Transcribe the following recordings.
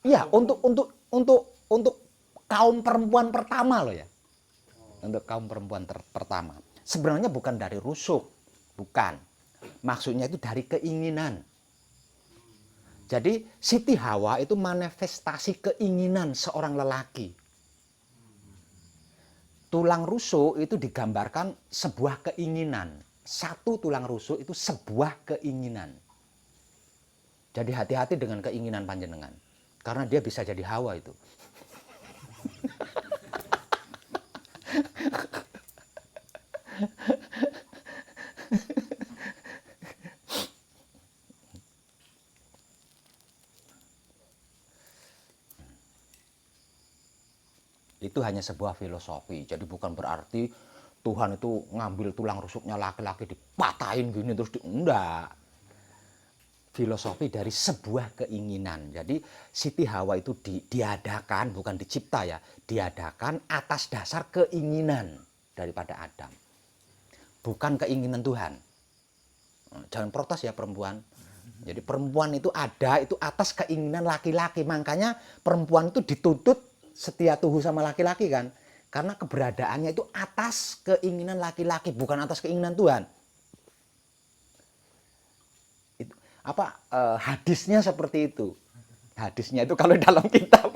Iya, untuk kaum perempuan pertama loh ya. Untuk kaum perempuan pertama. Sebenarnya bukan dari rusuk, bukan. Maksudnya itu dari keinginan. Jadi Siti Hawa itu manifestasi keinginan seorang lelaki. Tulang rusuk itu digambarkan sebuah keinginan. Satu tulang rusuk itu sebuah keinginan. Jadi hati-hati dengan keinginan panjenengan. Karena dia bisa jadi Hawa itu. Itu hanya sebuah filosofi. Jadi bukan berarti Tuhan itu ngambil tulang rusuknya laki-laki dipatahin gini terus enggak. Filosofi dari sebuah keinginan. Jadi Siti Hawa itu diadakan, bukan dicipta ya, diadakan atas dasar keinginan daripada Adam. Bukan keinginan Tuhan. Jangan protes ya perempuan. Jadi perempuan itu ada itu atas keinginan laki-laki. Makanya perempuan itu dituntut setia tuhu sama laki-laki kan. Karena keberadaannya itu atas keinginan laki-laki, bukan atas keinginan Tuhan. Hadisnya seperti itu. Hadisnya itu kalau dalam kitab.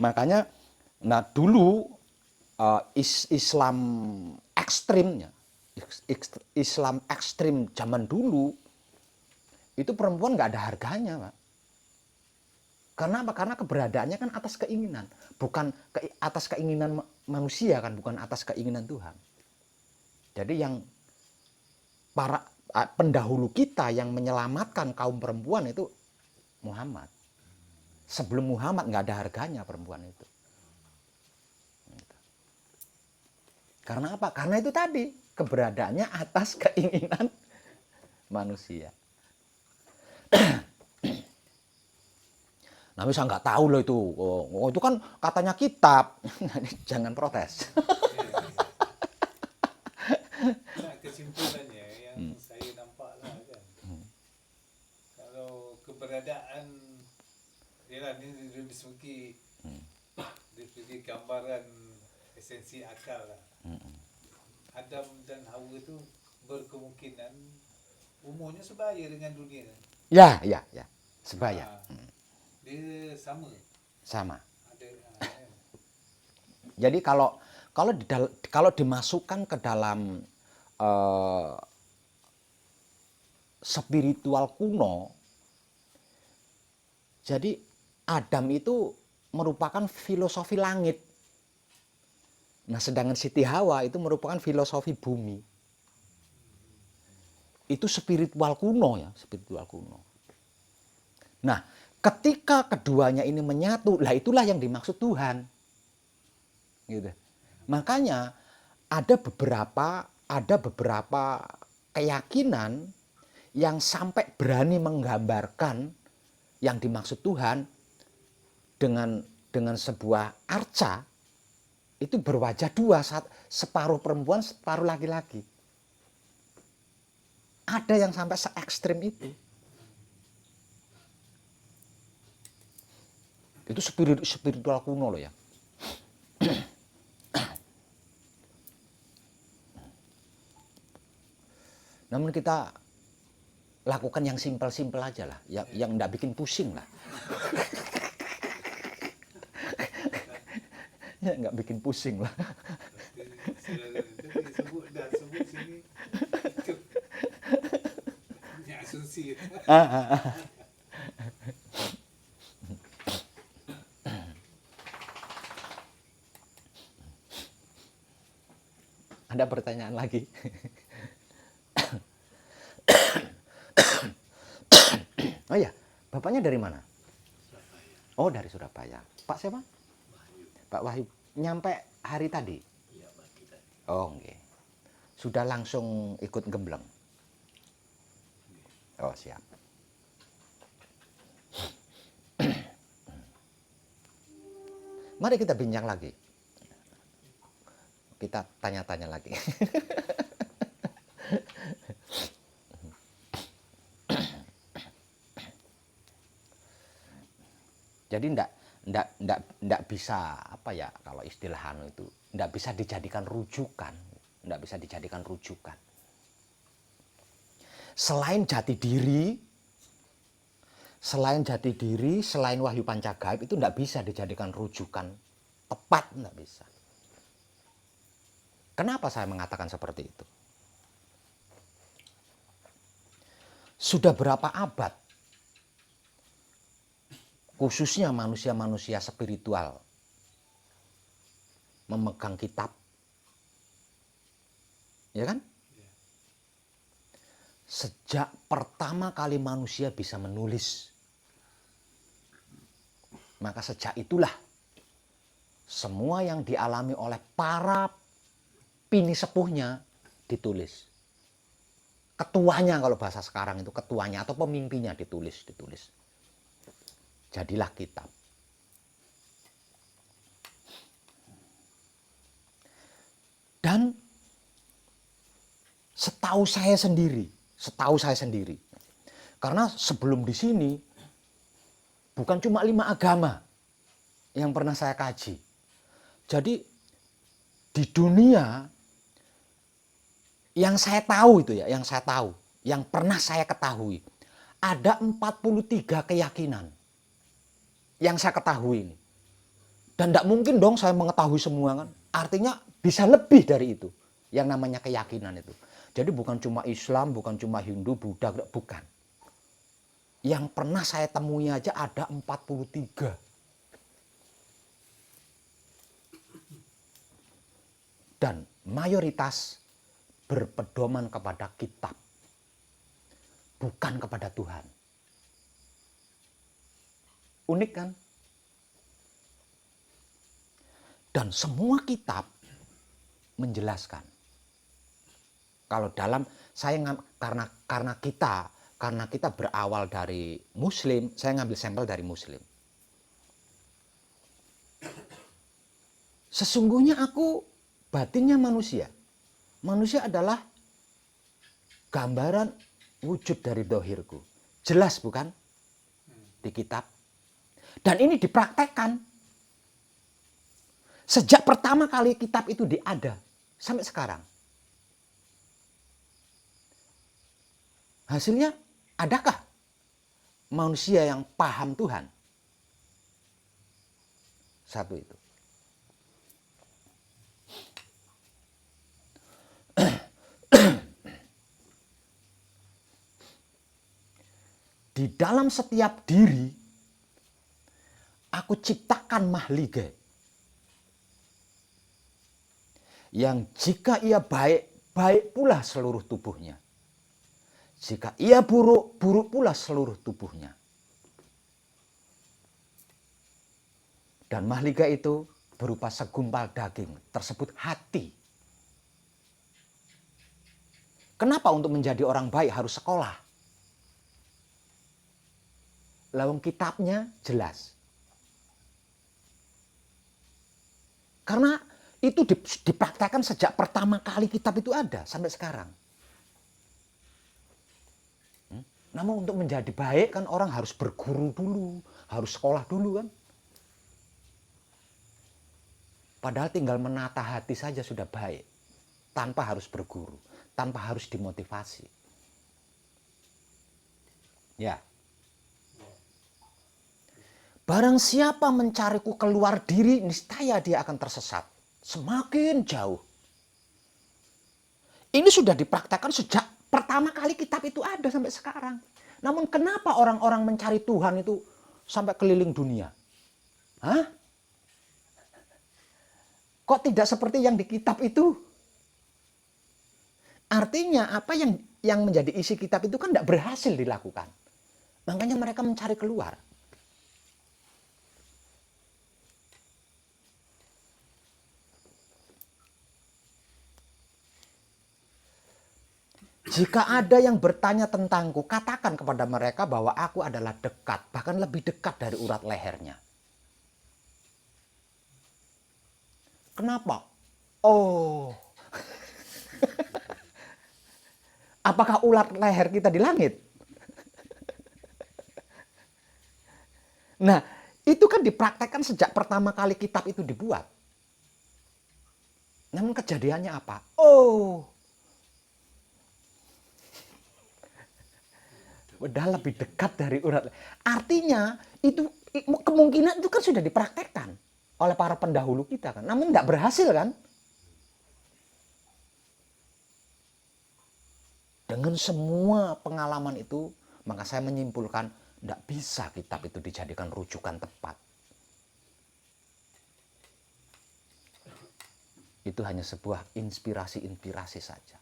Makanya dulu Islam ekstrimnya, Islam ekstrim zaman dulu itu perempuan nggak ada harganya, Pak. Karena apa? Karena keberadaannya kan atas keinginan, bukan atas keinginan manusia kan, bukan atas keinginan Tuhan. Jadi yang para pendahulu kita yang menyelamatkan kaum perempuan itu Muhammad. Sebelum Muhammad nggak ada harganya perempuan itu. Karena apa? Karena itu tadi keberadaannya atas keinginan manusia. Nah, saya nggak tahu loh itu. Oh, itu kan katanya kitab. Jangan protes. Nah, kesimpulannya yang saya nampak lah kan. Kalau keberadaan yalah ni dari segi gambaran esensi akal lah. Adam dan Hawa itu berkemungkinan umurnya sebaya dengan dunia. Ya. Sebaya. Dia sama. Sama. Ada Jadi kalau dimasukkan ke dalam spiritual kuno, jadi Adam itu merupakan filosofi langit. Nah, sedangkan Siti Hawa itu merupakan filosofi bumi. Itu spiritual kuno ya, spiritual kuno. Nah, ketika keduanya ini menyatu, lah itulah yang dimaksud Tuhan. Gitu. Makanya ada beberapa keyakinan yang sampai berani menggambarkan yang dimaksud Tuhan dengan sebuah arca itu berwajah dua, separuh perempuan, separuh laki-laki. Ada yang sampai se ekstrim itu. Itu spiritual kuno loh ya. Namun kita lakukan yang simpel-simpel aja lah, yang enggak bikin pusing lah. Ya enggak bikin pusing lah. sebut sini itu punya asumsi. Ada pertanyaan lagi? Oh iya, bapaknya dari mana? Surabaya. Oh, dari Surabaya. Pak siapa? Wahyu. Pak Wahyu. Nyampe hari tadi? Iya, pagi tadi. Oh, oke. Okay. Sudah langsung ikut gembleng? Oh, siap. Mari kita bincang lagi. Kita tanya-tanya lagi. Jadi ndak bisa apa ya kalau istilah itu ndak bisa dijadikan rujukan, ndak bisa dijadikan rujukan. Selain jati diri, selain wahyu pancagaib itu ndak bisa dijadikan rujukan tepat, ndak bisa. Kenapa saya mengatakan seperti itu? Sudah berapa abad, khususnya manusia-manusia spiritual, memegang kitab, ya kan? Sejak pertama kali manusia bisa menulis, maka sejak itulah semua yang dialami oleh para pini sepuhnya ditulis. Ketuanya, kalau bahasa sekarang itu ketuanya atau pemimpinnya ditulis. Jadilah kitab. Dan setahu saya sendiri, karena sebelum di sini bukan cuma 5 agama yang pernah saya kaji. Jadi di dunia yang saya tahu itu ya, yang pernah saya ketahui, ada 43 keyakinan yang saya ketahui ini. Dan tidak mungkin dong saya mengetahui semua kan. Artinya bisa lebih dari itu yang namanya keyakinan itu. Jadi bukan cuma Islam, bukan cuma Hindu, Buddha, bukan. Yang pernah saya temui aja ada 43. Dan mayoritas berpedoman kepada kitab, bukan kepada Tuhan. Unik kan? Dan semua kitab menjelaskan. Kalau dalam karena kita berawal dari Muslim, saya ngambil sampel dari Muslim. Sesungguhnya aku batinnya manusia. Manusia adalah gambaran wujud dari dohirku. Jelas bukan? Di kitab. Dan ini dipraktekkan. Sejak pertama kali kitab itu ada sampai sekarang. Hasilnya, adakah manusia yang paham Tuhan? Satu itu. Di dalam setiap diri, aku ciptakan mahligai. Yang jika ia baik, baik pula seluruh tubuhnya. Jika ia buruk, buruk pula seluruh tubuhnya. Dan mahliga itu berupa segumpal daging, tersebut hati. Kenapa untuk menjadi orang baik harus sekolah? Lawang kitabnya jelas. Karena itu dipraktekkan sejak pertama kali kitab itu ada sampai sekarang. Namun untuk menjadi baik kan orang harus berguru dulu, harus sekolah dulu kan. Padahal tinggal menata hati saja sudah baik, tanpa harus berguru, tanpa harus dimotivasi. Ya. Barang siapa mencariku keluar diri, niscaya dia akan tersesat. Semakin jauh. Ini sudah dipraktekkan sejak pertama kali kitab itu ada sampai sekarang. Namun kenapa orang-orang mencari Tuhan itu sampai keliling dunia? Hah? Kok tidak seperti yang di kitab itu? Artinya apa yang menjadi isi kitab itu kan tidak berhasil dilakukan. Makanya mereka mencari keluar. Jika ada yang bertanya tentangku, katakan kepada mereka bahwa aku adalah dekat, bahkan lebih dekat dari urat lehernya. Kenapa? Oh, apakah urat leher kita di langit? Nah, Itu kan dipraktekkan sejak pertama kali kitab itu dibuat. Namun kejadiannya apa? Oh, udah lebih dekat dari urat. Artinya itu kemungkinan itu kan sudah dipraktekkan oleh para pendahulu kita kan. Namun nggak berhasil kan? Dengan semua pengalaman itu, maka saya menyimpulkan tidak bisa kitab itu dijadikan rujukan tepat. Itu hanya sebuah inspirasi-inspirasi saja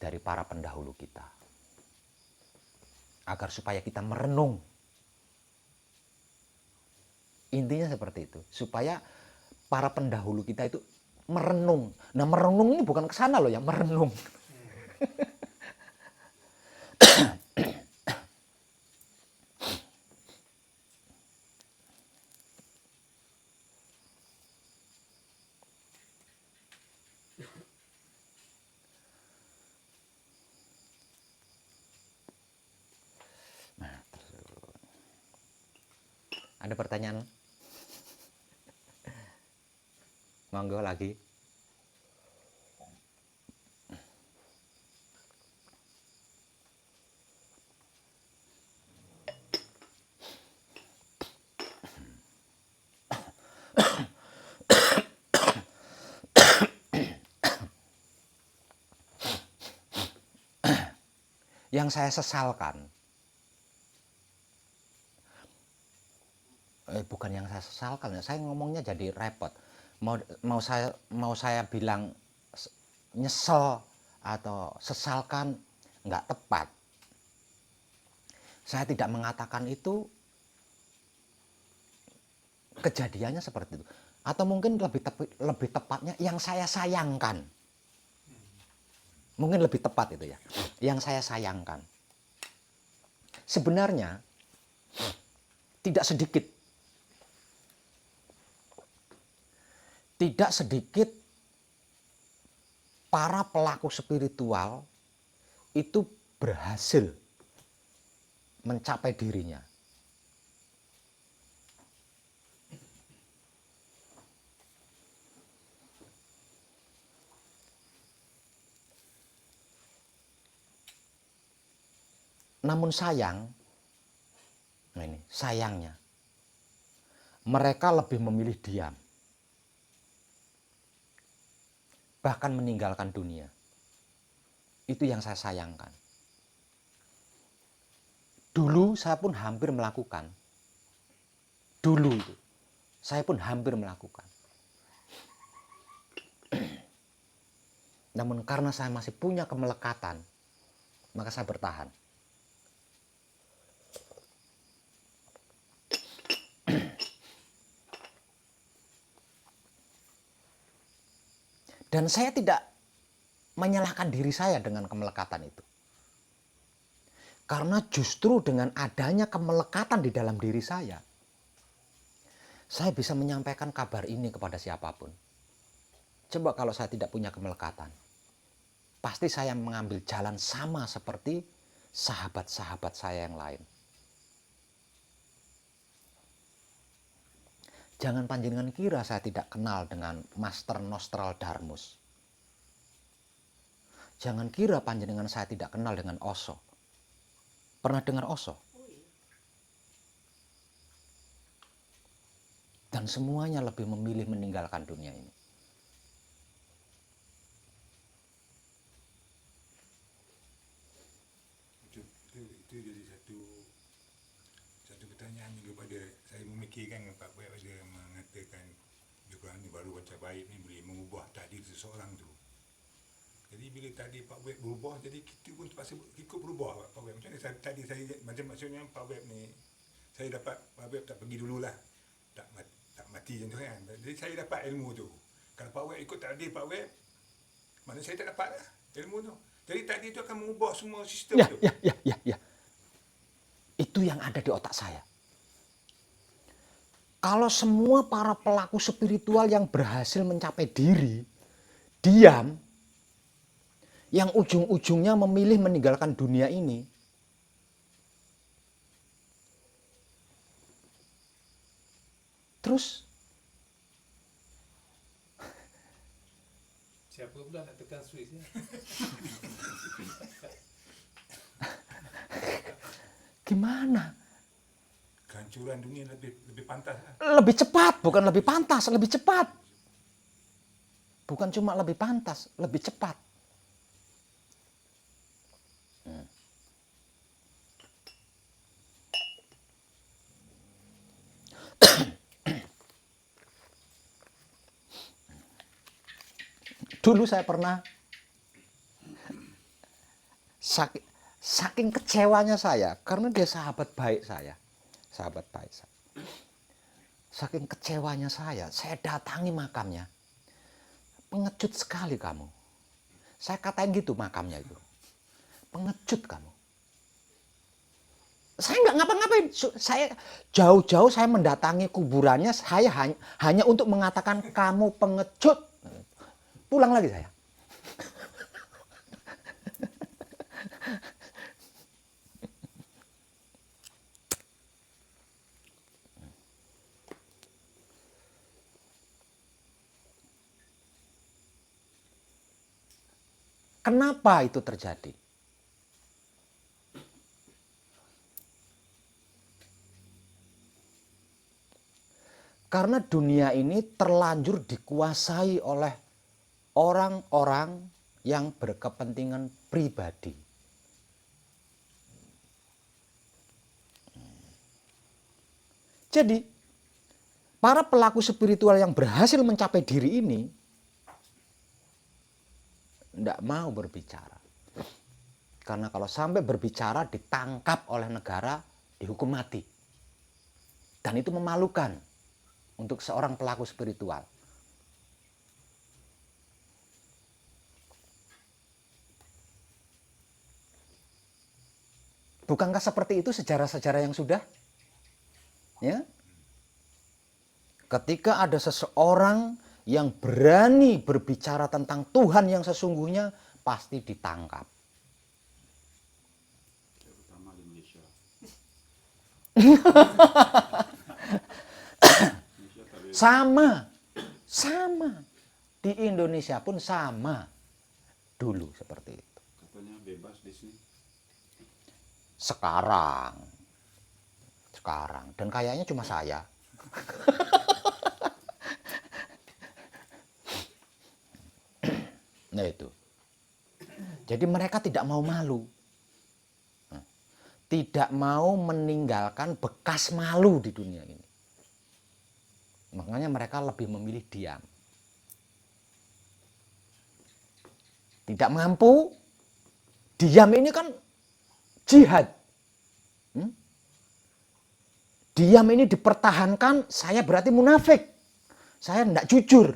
dari para pendahulu kita. Agar supaya kita merenung. Intinya seperti itu. Supaya para pendahulu kita itu merenung. Nah, merenung ini bukan ke sana loh ya, merenung. Ada pertanyaan? Monggo lagi. Yang saya sesalkan, bukan yang saya sesalkan, saya ngomongnya jadi repot. Mau saya bilang nyesel atau sesalkan nggak tepat. Saya tidak mengatakan itu kejadiannya seperti itu. Atau mungkin lebih tepatnya yang saya sayangkan. Mungkin lebih tepat itu ya. Yang saya sayangkan. Sebenarnya tidak sedikit para pelaku spiritual itu berhasil mencapai dirinya. Namun sayangnya, mereka lebih memilih diam. Bahkan meninggalkan dunia. Itu yang saya sayangkan. Dulu saya pun hampir melakukan. Namun karena saya masih punya kemelekatan, maka saya bertahan. Dan saya tidak menyalahkan diri saya dengan kemelekatan itu. Karena justru dengan adanya kemelekatan di dalam diri saya bisa menyampaikan kabar ini kepada siapapun. Coba kalau saya tidak punya kemelekatan, pasti saya mengambil jalan sama seperti sahabat-sahabat saya yang lain. Jangan panjenengan kira saya tidak kenal dengan Master Nostradamus. Jangan kira panjenengan saya tidak kenal dengan Osho. Pernah dengar Osho? Dan semuanya lebih memilih meninggalkan dunia ini. Itu jadi satu pertanyaan juga pada saya memikirkan Pak Web ada mengatakan juga ni baru baca baik ni boleh mengubah takdir seseorang tu. Jadi bila takdir Pak Web berubah, jadi kita pun terpaksa ikut berubah Pak Web. Macam mana tadi saya macam maksudnya Pak Web ni saya dapat Pak Web tak pergi dululah. Tak mati macam tu kan. Jadi saya dapat ilmu tu. Kalau Pak Web ikut takdir Pak Web, mana saya tak dapat lah ilmu tu. Jadi takdir tu akan mengubah semua sistem tu. Ya. Itu yang ada di otak saya. Kalau semua para pelaku spiritual yang berhasil mencapai diri, diam, yang ujung-ujungnya memilih meninggalkan dunia ini, Terus Siapa pula nak tekan Swiss ni? gimana? Kehancuran dunia lebih pantas. Lebih cepat, bukan lebih pantas, lebih cepat. Bukan cuma lebih pantas, lebih cepat. Dulu saya pernah saking kecewanya saya karena dia sahabat baik saya. Sahabat baik saya. Saking kecewanya saya datangi makamnya. Pengecut sekali kamu. Saya katain gitu makamnya itu. Pengecut kamu. Saya nggak ngapa-ngapain. Saya jauh-jauh saya mendatangi kuburannya. Saya hanya untuk mengatakan kamu pengecut. Pulang lagi saya. Kenapa itu terjadi? Karena dunia ini terlanjur dikuasai oleh orang-orang yang berkepentingan pribadi. Jadi, para pelaku spiritual yang berhasil mencapai diri ini tidak mau berbicara. Karena kalau sampai berbicara ditangkap oleh negara, dihukum mati. Dan itu memalukan untuk seorang pelaku spiritual. Bukankah seperti itu sejarah-sejarah yang sudah? Ya. Ketika ada seseorang yang berani berbicara tentang Tuhan yang sesungguhnya, pasti ditangkap. Terutama di Indonesia. Sama. Di Indonesia pun sama. Dulu seperti itu. Katanya bebas di sini. Sekarang. Dan kayaknya cuma saya. Nah itu. Jadi mereka tidak mau malu. Tidak mau meninggalkan bekas malu di dunia ini. Makanya mereka lebih memilih diam. Tidak mampu, diam ini kan jihad. Diam ini dipertahankan, saya berarti munafik. Saya tidak jujur.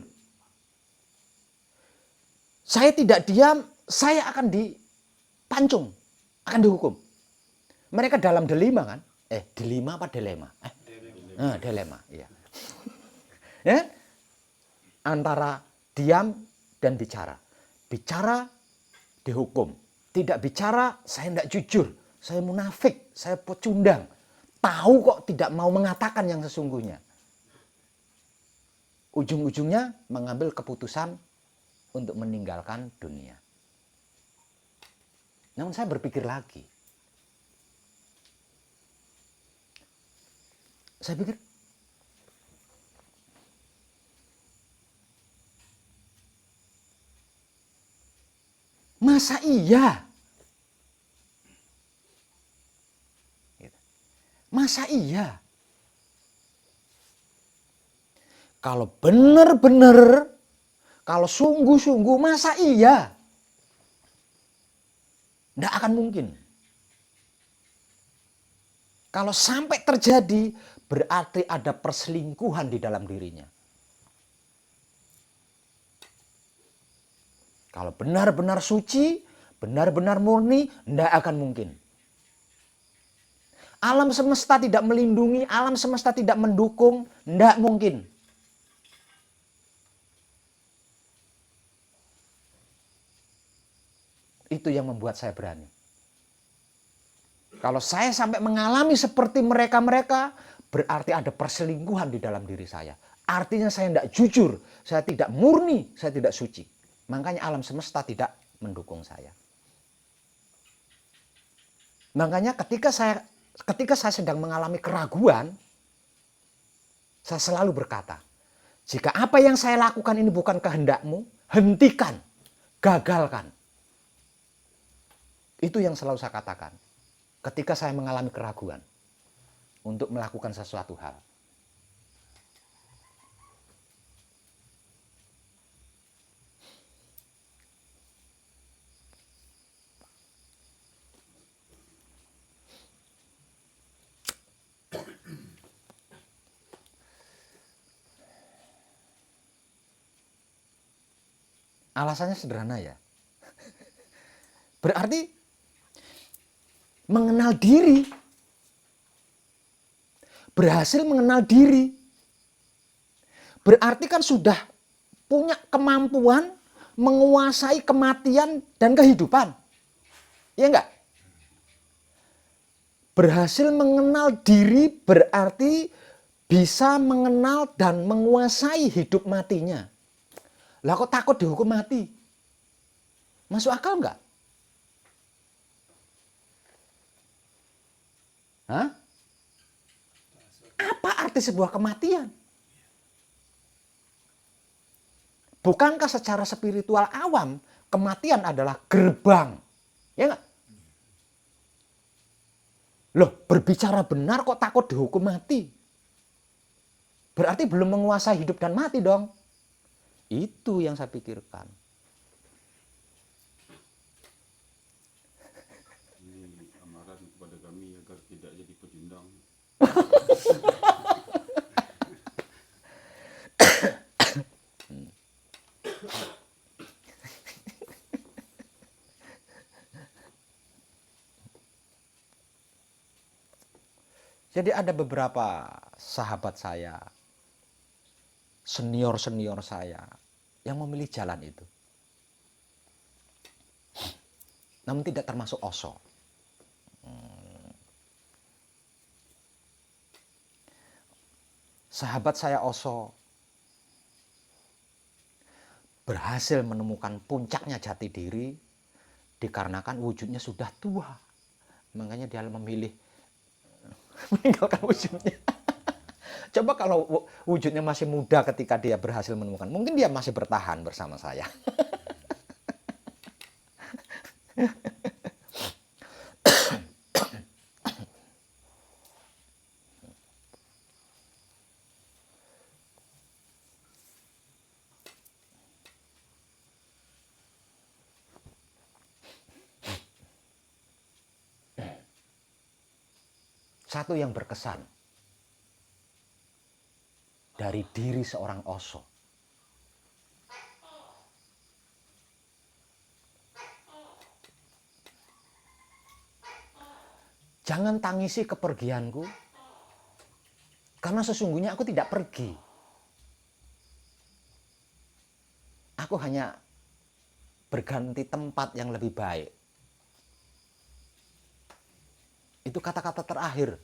Saya tidak diam, saya akan dipancung, akan dihukum. Mereka dalam dilema kan? Dilema apa dilema? Dilema, iya. Ya? Antara diam dan bicara. Bicara dihukum. Tidak bicara, saya tidak jujur. Saya munafik, saya pecundang. Tahu kok tidak mau mengatakan yang sesungguhnya. Ujung-ujungnya mengambil keputusan untuk meninggalkan dunia. Namun saya berpikir lagi. Saya pikir, masa iya? Masa iya? Kalau benar-benar, kalau sungguh-sungguh, masa iya? Tidak akan mungkin. Kalau sampai terjadi, berarti ada perselingkuhan di dalam dirinya. Kalau benar-benar suci, benar-benar murni, tidak akan mungkin. Alam semesta tidak melindungi, alam semesta tidak mendukung, tidak mungkin. Itu yang membuat saya berani. Kalau saya sampai mengalami seperti mereka-mereka, berarti ada perselingkuhan di dalam diri saya. Artinya saya tidak jujur, saya tidak murni, saya tidak suci. Makanya alam semesta tidak mendukung saya. Makanya ketika saya sedang mengalami keraguan, saya selalu berkata, jika apa yang saya lakukan ini bukan kehendakmu, hentikan, gagalkan. Itu yang selalu saya katakan ketika saya mengalami keraguan untuk melakukan sesuatu hal. Alasannya sederhana ya. Berarti mengenal diri. Berhasil mengenal diri. Berarti kan sudah punya kemampuan menguasai kematian dan kehidupan. Iya enggak? Berhasil mengenal diri berarti bisa mengenal dan menguasai hidup matinya. Lah kok takut dihukum mati? Masuk akal enggak? Hah? Apa arti sebuah kematian? Bukankah secara spiritual awam kematian adalah gerbang? Ya enggak? Loh, berbicara benar kok takut dihukum mati? Berarti belum menguasai hidup dan mati dong. Itu yang saya pikirkan. Ini amaran kepada kami agar tidak jadi pecundang. Jadi ada beberapa sahabat saya, senior-senior saya, yang memilih jalan itu. Namun tidak termasuk Osho. Sahabat saya Osho berhasil menemukan puncaknya jati diri dikarenakan wujudnya sudah tua. Makanya dia memilih meninggalkan wujudnya. Coba kalau wujudnya masih muda ketika dia berhasil menemukan, mungkin dia masih bertahan bersama saya. Satu yang berkesan dari diri seorang Osho. Jangan tangisi kepergianku, karena sesungguhnya aku tidak pergi. Aku hanya berganti tempat yang lebih baik. Itu kata-kata terakhir.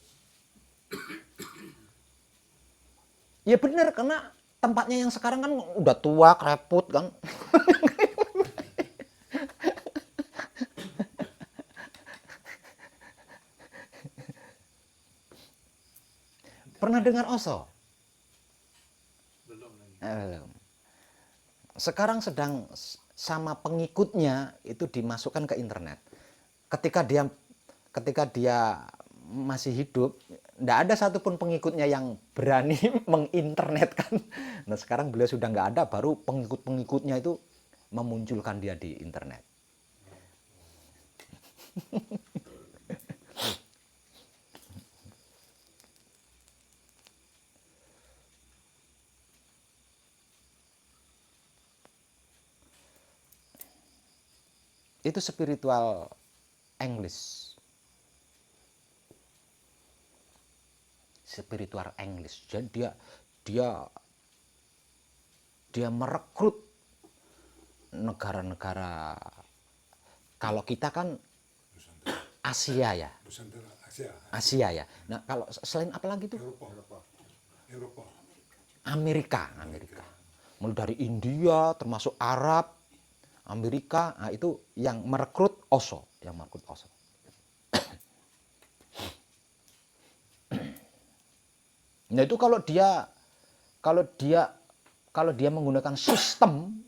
Ya benar, karena tempatnya yang sekarang kan udah tua, kreput kan. Pernah dengar Osho? Belum lagi. Belum. Sekarang sedang sama pengikutnya itu dimasukkan ke internet. Ketika dia masih hidup, tidak ada satupun pengikutnya yang berani menginternetkan. Nah sekarang beliau sudah nggak ada, baru pengikut-pengikutnya itu memunculkan dia di internet. Itu spiritual English. Spiritual English. Jadi dia merekrut negara-negara. Kalau kita kan Asia ya. Nusantara Asia, Asia ya. Nah, kalau selain apa lagi tuh? Eropa. Amerika. Mulai dari India, termasuk Arab, Amerika, nah itu yang merekrut Osho, Nah, itu kalau dia menggunakan sistem,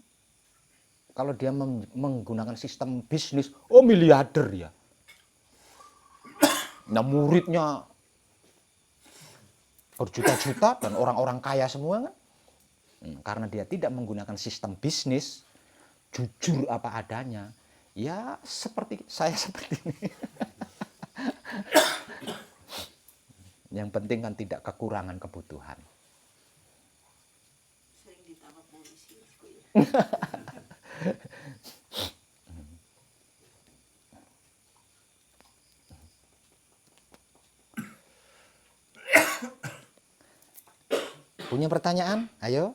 menggunakan sistem bisnis, oh miliarder ya. Nah, muridnya berjuta-juta dan orang-orang kaya semua kan. Karena dia tidak menggunakan sistem bisnis, jujur apa adanya, ya seperti saya seperti ini. Yang penting kan tidak kekurangan kebutuhan. Sering ditangkap polisi. Punya pertanyaan? Ayo.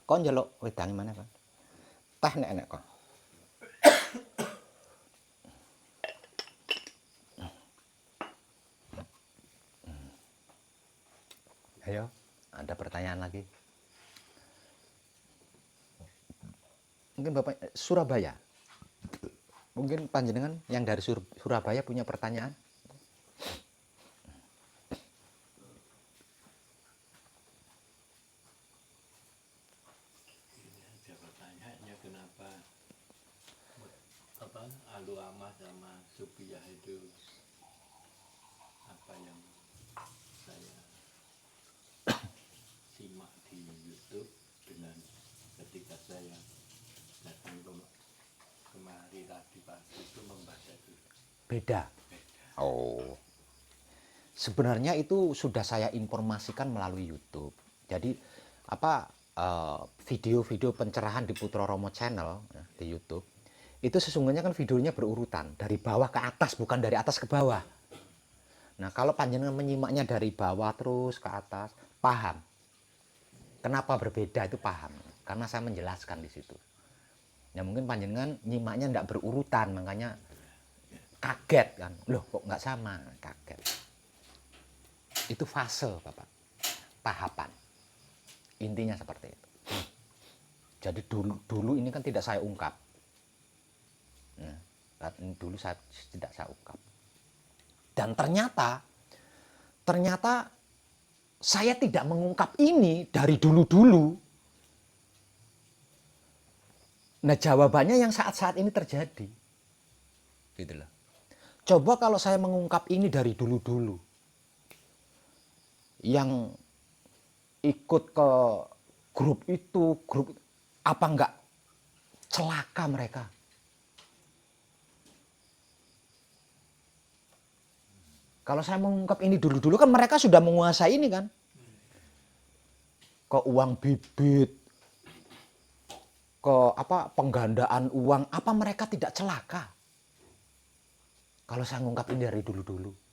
Kon njaluk wedang mana, Pak? Teh nek kok. Ayo, ada pertanyaan lagi? Mungkin Bapak Surabaya. Mungkin panjenengan yang dari Surabaya punya pertanyaan? Ini aja pertanyaannya kenapa Alu Amah sama Supiah itu apa yang saya simak di YouTube dengan ketika saya datang kemari tadi pagi itu membaca itu Beda. Oh. Sebenarnya itu sudah saya informasikan melalui YouTube. Jadi video-video pencerahan di Putra Romo Channel ya, di YouTube itu sesungguhnya kan videonya berurutan dari bawah ke atas, bukan dari atas ke bawah. Nah, kalau panjenengan menyimaknya dari bawah terus ke atas, paham. Kenapa berbeda itu paham. Karena saya menjelaskan di situ. Ya mungkin panjenengan nyimaknya tidak berurutan, makanya kaget kan. Loh kok nggak sama, kaget. Itu fase, Bapak. Tahapan. Intinya seperti itu. Jadi dulu ini kan tidak saya ungkap. Nah, dulu tidak saya ungkap. Dan ternyata saya tidak mengungkap ini dari dulu-dulu. Nah, jawabannya yang saat-saat ini terjadi. Gitu loh. Coba kalau saya mengungkap ini dari dulu-dulu. Yang ikut ke grup itu, apa enggak celaka mereka? Kalau saya mengungkap ini dulu-dulu kan mereka sudah menguasai ini kan. Ke uang bibit, ke penggandaan uang, apa mereka tidak celaka? Kalau saya mengungkap ini dari dulu-dulu.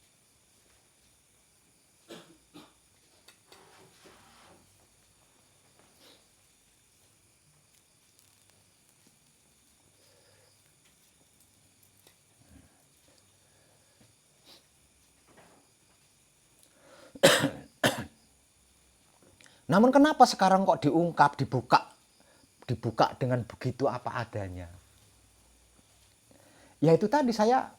Namun kenapa sekarang kok diungkap, dibuka dengan begitu apa adanya? Ya itu tadi saya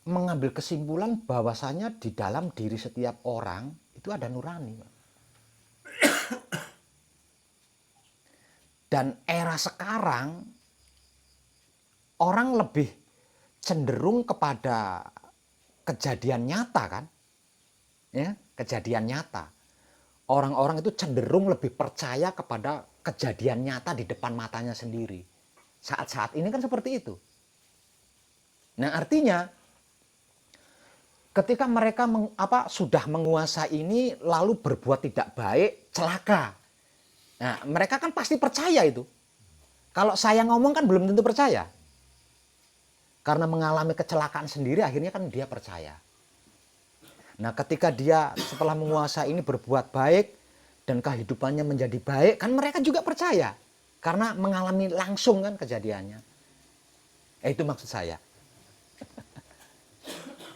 mengambil kesimpulan bahwasanya di dalam diri setiap orang itu ada nurani. Dan era sekarang orang lebih cenderung kepada kejadian nyata kan? Ya, kejadian nyata. Orang-orang itu cenderung lebih percaya kepada kejadian nyata di depan matanya sendiri. Saat-saat ini kan seperti itu. Nah, artinya ketika mereka sudah menguasai ini lalu berbuat tidak baik, celaka. Nah, mereka kan pasti percaya itu. Kalau saya ngomong kan belum tentu percaya. Karena mengalami kecelakaan sendiri akhirnya kan dia percaya. Nah, ketika dia setelah menguasai ini berbuat baik, dan kehidupannya menjadi baik, kan mereka juga percaya karena mengalami langsung kan kejadiannya. Itu maksud saya.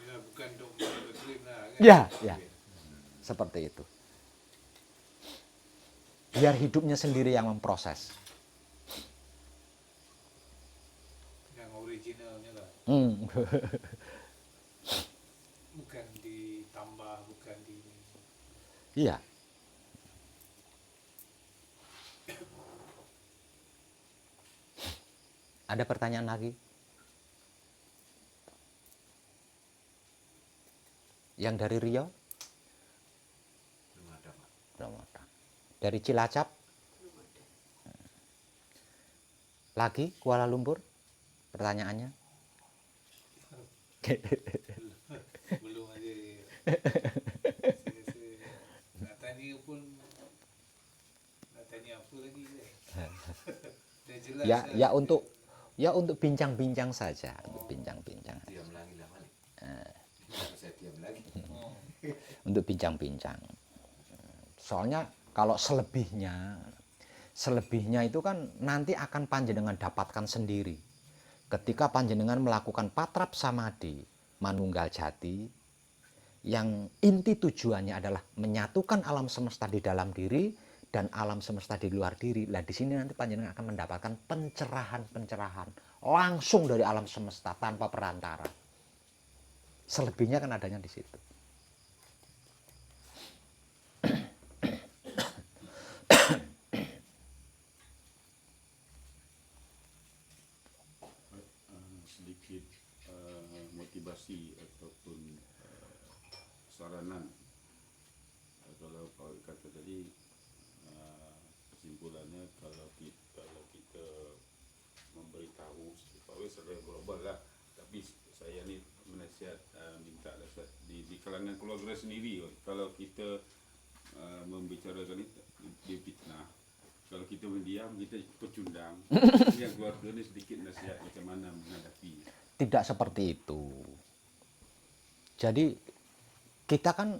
Ya, bukan dogma muslim lah kan. Ya, ya. Seperti itu. Biar hidupnya sendiri yang memproses. Yang originalnya lah. Bukan ditambah, bukan di Iya. Ada pertanyaan lagi? Yang dari Riau? Belum ada, Pak. Belum ada. Dari Cilacap? belum ada. Lagi Kuala Lumpur? Pertanyaannya? belum ada. Saya nak tanya pun nak tanya apa lagi kan? Dah jelas Ya, lah. ya untuk bincang-bincang saja, untuk bincang-bincang. Diam lagi lah, Malik. Saya diam lagi. Oh. Untuk bincang-bincang. Soalnya kalau selebihnya itu kan nanti akan panjenengan dapatkan sendiri. Ketika panjenengan melakukan patrap samadhi, manunggal jati, yang inti tujuannya adalah menyatukan alam semesta di dalam diri dan alam semesta di luar diri. Lah di sini nanti panjenengan akan mendapatkan pencerahan-pencerahan langsung dari alam semesta tanpa perantara. Selebihnya kan adanya di situ. Sedikit motivasi ataupun saranan. Kalau kau kata tadi kesimpulannya kalau kita memberitahu supaya secara global lah, tapi saya ni menasihat minta di kalangan keluarga sendiri, kalau kita membicarakan itu dia fitnah. Kalau kita mendiam, kita pecundang. Yang keluarga ni sedikit nasihat macam mana menghadapi. Tidak seperti itu. Jadi kita kan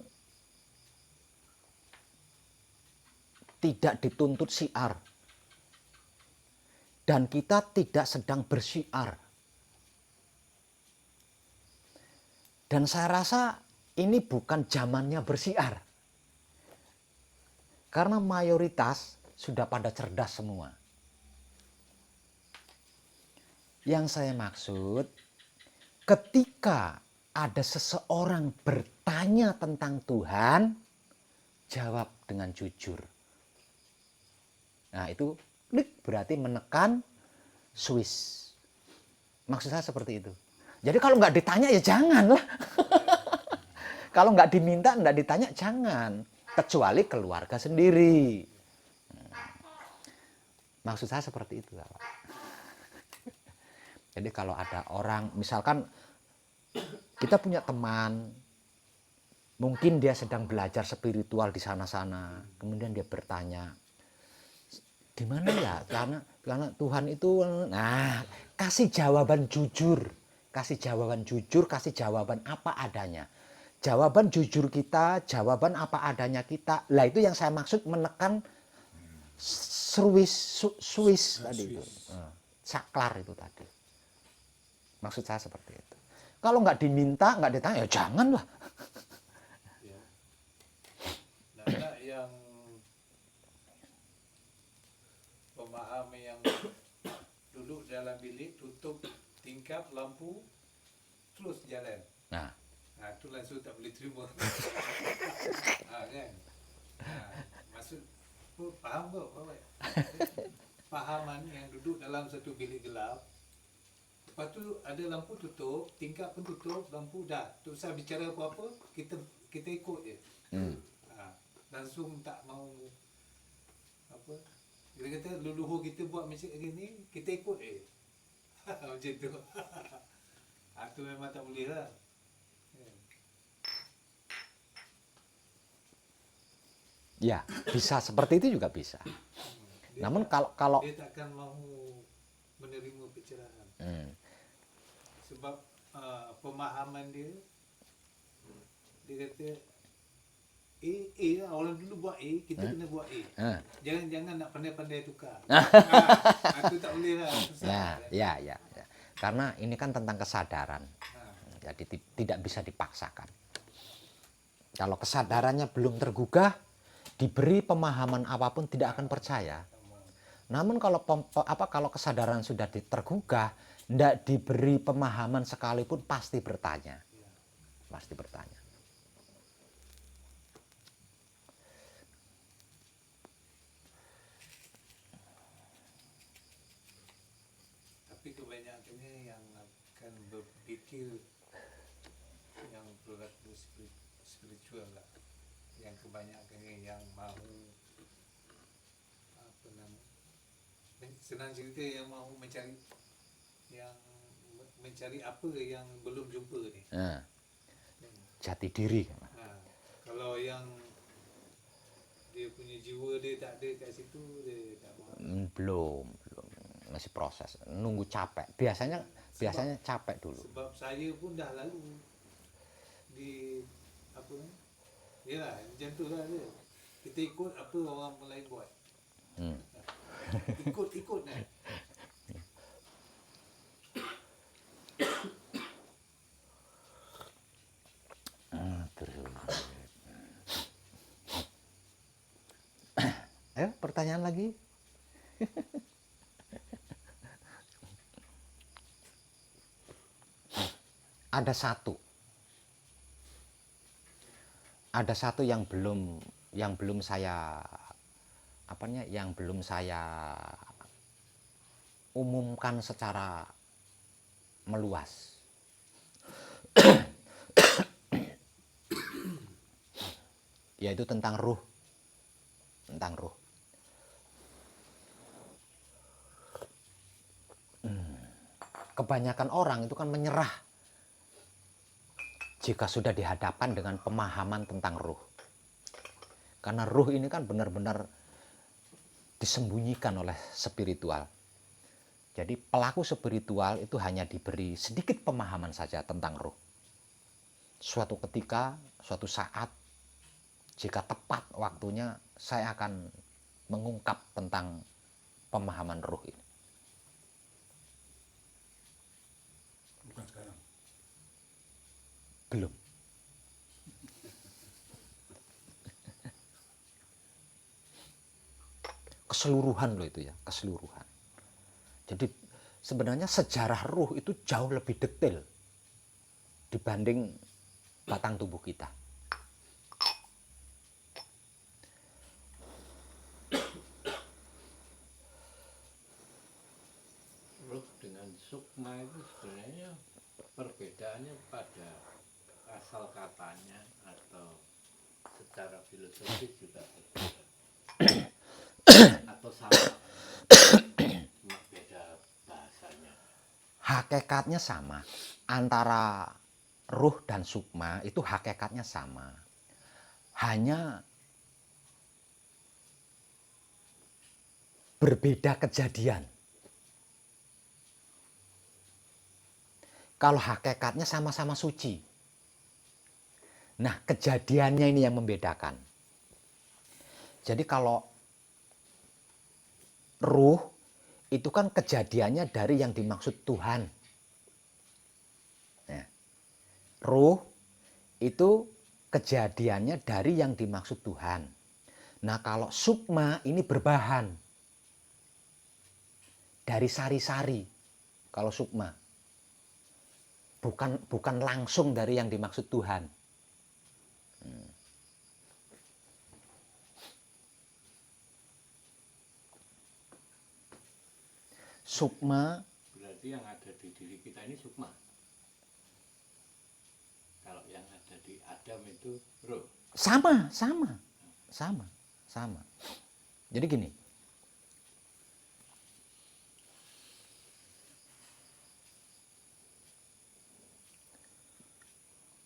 tidak dituntut syiar. Dan kita tidak sedang bersyiar. Dan saya rasa ini bukan zamannya bersiar. Karena mayoritas sudah pada cerdas semua. Yang saya maksud, ketika ada seseorang bertanya tentang Tuhan, jawab dengan jujur. Nah itu klik berarti menekan Swiss. Maksud saya seperti itu. Jadi kalau nggak ditanya ya janganlah. Kalau nggak diminta, nggak ditanya jangan. Kecuali keluarga sendiri. Maksud saya seperti itu. Pak. Jadi kalau ada orang, misalkan kita punya teman, mungkin dia sedang belajar spiritual di sana-sana, kemudian dia bertanya, di mana ya? Karena Tuhan itu, nah kasih jawaban jujur, kasih jawaban apa adanya. Jawaban jujur kita, jawaban apa adanya kita. Lah itu yang saya maksud menekan Swiss tadi itu. Saklar itu tadi. Maksud saya seperti itu. Kalau nggak diminta, nggak ditanya, ya janganlah. Ya. Nah, yang pemahami yang duduk dalam bilik, tutup tingkap lampu, terus jalan. Nah, Nah, itu langsung tak boleh terima. Kan? Maksud, faham tak? Pahaman yang duduk dalam satu bilik gelap, lepas tu ada lampu tutup, tingkap pun tutup, lampu dah. Tu saya bicara apa-apa, kita ikut je. Langsung tak mau apa? Dia kata leluhur kita buat macam ni, kita ikut je. Macam tu. Tu memang tak boleh lah. ya bisa seperti itu juga bisa. Dia Namun tak- kalau dia takkan mahu menerima pencerahan sebab pemahaman dia kata lah. Orang dulu buat A, kita kena buat A. Ah. Jangan nak pandai-pandai tukar. Itu tak boleh lah. Ya, Susah. ya. Karena ini kan tentang kesadaran. Ah. Jadi tidak bisa dipaksakan. Kalau kesadarannya belum tergugah, diberi pemahaman apapun tidak akan percaya. Namun kalau kalau kesadaran sudah tergugah, tidak diberi pemahaman sekalipun pasti bertanya. Pasti bertanya. Tapi kebanyakannya yang akan berpikir yang berlaku spiritual lah. Yang kebanyakannya yang mahu apa nama, senang cerita, yang mahu mencari apa yang belum jumpa ni. Nah, jati diri. Kalau yang dia punya jiwa dia tak ada kat situ, dia tak mahu. Belum, masih proses, nunggu capek. Biasanya capek dulu. Sebab saya pun dah lalu di apa ni? Yalah, macam tu lah dia. Kita ikut apa orang Melayu buat. Ikut kan. Ayo, pertanyaan lagi. Ada satu yang belum saya umumkan secara meluas. Yaitu tentang ruh. Kebanyakan orang itu kan menyerah jika sudah dihadapkan dengan pemahaman tentang ruh. Karena ruh ini kan benar-benar disembunyikan oleh spiritual. Jadi pelaku spiritual itu hanya diberi sedikit pemahaman saja tentang ruh. Suatu ketika, suatu saat, jika tepat waktunya, saya akan mengungkap tentang pemahaman ruh ini. Bukan sekarang. Belum. Keseluruhan loh itu ya, keseluruhan. Jadi sebenarnya sejarah ruh itu jauh lebih detail dibanding batang tubuh kita. Ruh dengan sukma itu sebenarnya perbedaannya pada asal katanya atau secara filosofis juga berbeda. Atau sama, cuma beda bahasanya. Hakikatnya sama. Antara ruh dan sukma itu hakikatnya sama. Hanya berbeda kejadian. Kalau hakikatnya sama-sama suci. Nah, kejadiannya ini yang membedakan. Jadi kalau ruh itu kan kejadiannya dari yang dimaksud Tuhan. Nah, ruh itu kejadiannya dari yang dimaksud Tuhan. Nah, kalau sukma ini berbahan dari sari-sari. Kalau sukma bukan langsung dari yang dimaksud Tuhan. Sukma Berarti yang ada di diri kita ini sukma. Kalau yang ada di Adam itu ruh. sama. Jadi gini.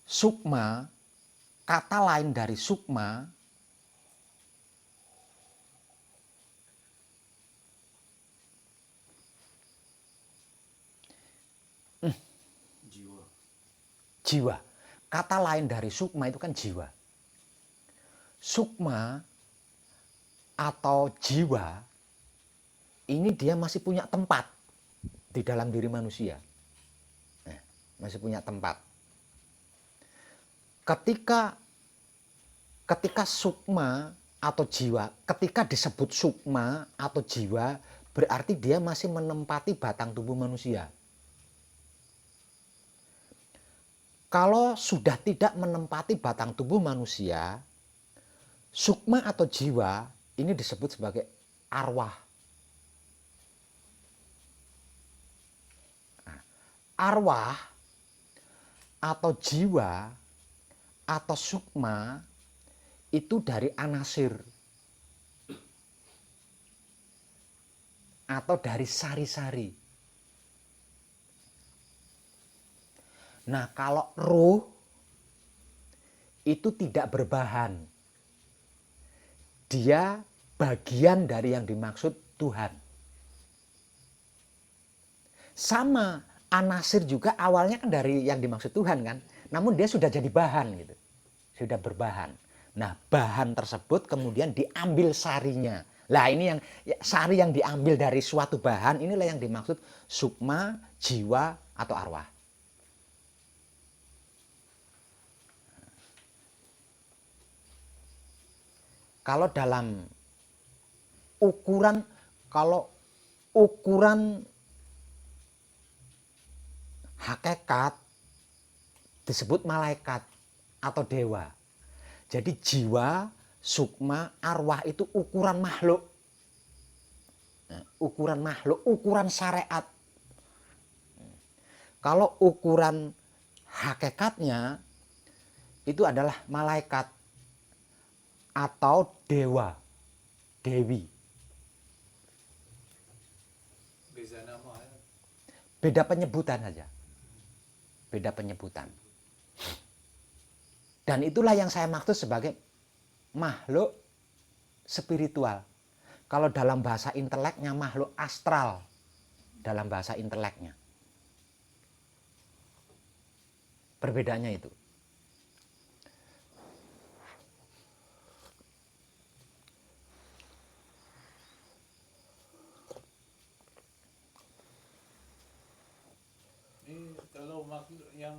Sukma, kata lain dari sukma jiwa. Kata lain dari sukma itu kan jiwa. sukma atau jiwa ini dia masih punya tempat di dalam diri manusia. Nah, masih punya tempat. Ketika sukma atau jiwa, ketika disebut sukma atau jiwa, berarti dia masih menempati batang tubuh manusia. Kalau sudah tidak menempati batang tubuh manusia, sukma atau jiwa ini disebut sebagai arwah. Nah, arwah atau jiwa atau sukma itu dari anasir atau dari sari-sari. Nah, kalau ruh itu tidak berbahan. Dia bagian dari yang dimaksud Tuhan. Sama anasir juga awalnya kan dari yang dimaksud Tuhan kan. Namun dia sudah jadi bahan gitu. Sudah berbahan. Nah, bahan tersebut kemudian diambil sarinya. Lah ini yang sari yang diambil dari suatu bahan, inilah yang dimaksud sukma, jiwa atau arwah. Kalau dalam ukuran hakikat disebut malaikat atau dewa. Jadi jiwa, sukma, arwah itu ukuran makhluk. Nah, ukuran makhluk, ukuran syariat. Kalau ukuran hakikatnya itu adalah malaikat atau dewa, dewi. Beza nama ya. Beda penyebutan saja. Beda penyebutan. Dan itulah yang saya maksud sebagai makhluk spiritual. Kalau dalam bahasa inteleknya makhluk astral. Dalam bahasa inteleknya. Perbedaannya itu. Ini kalau makhluk yang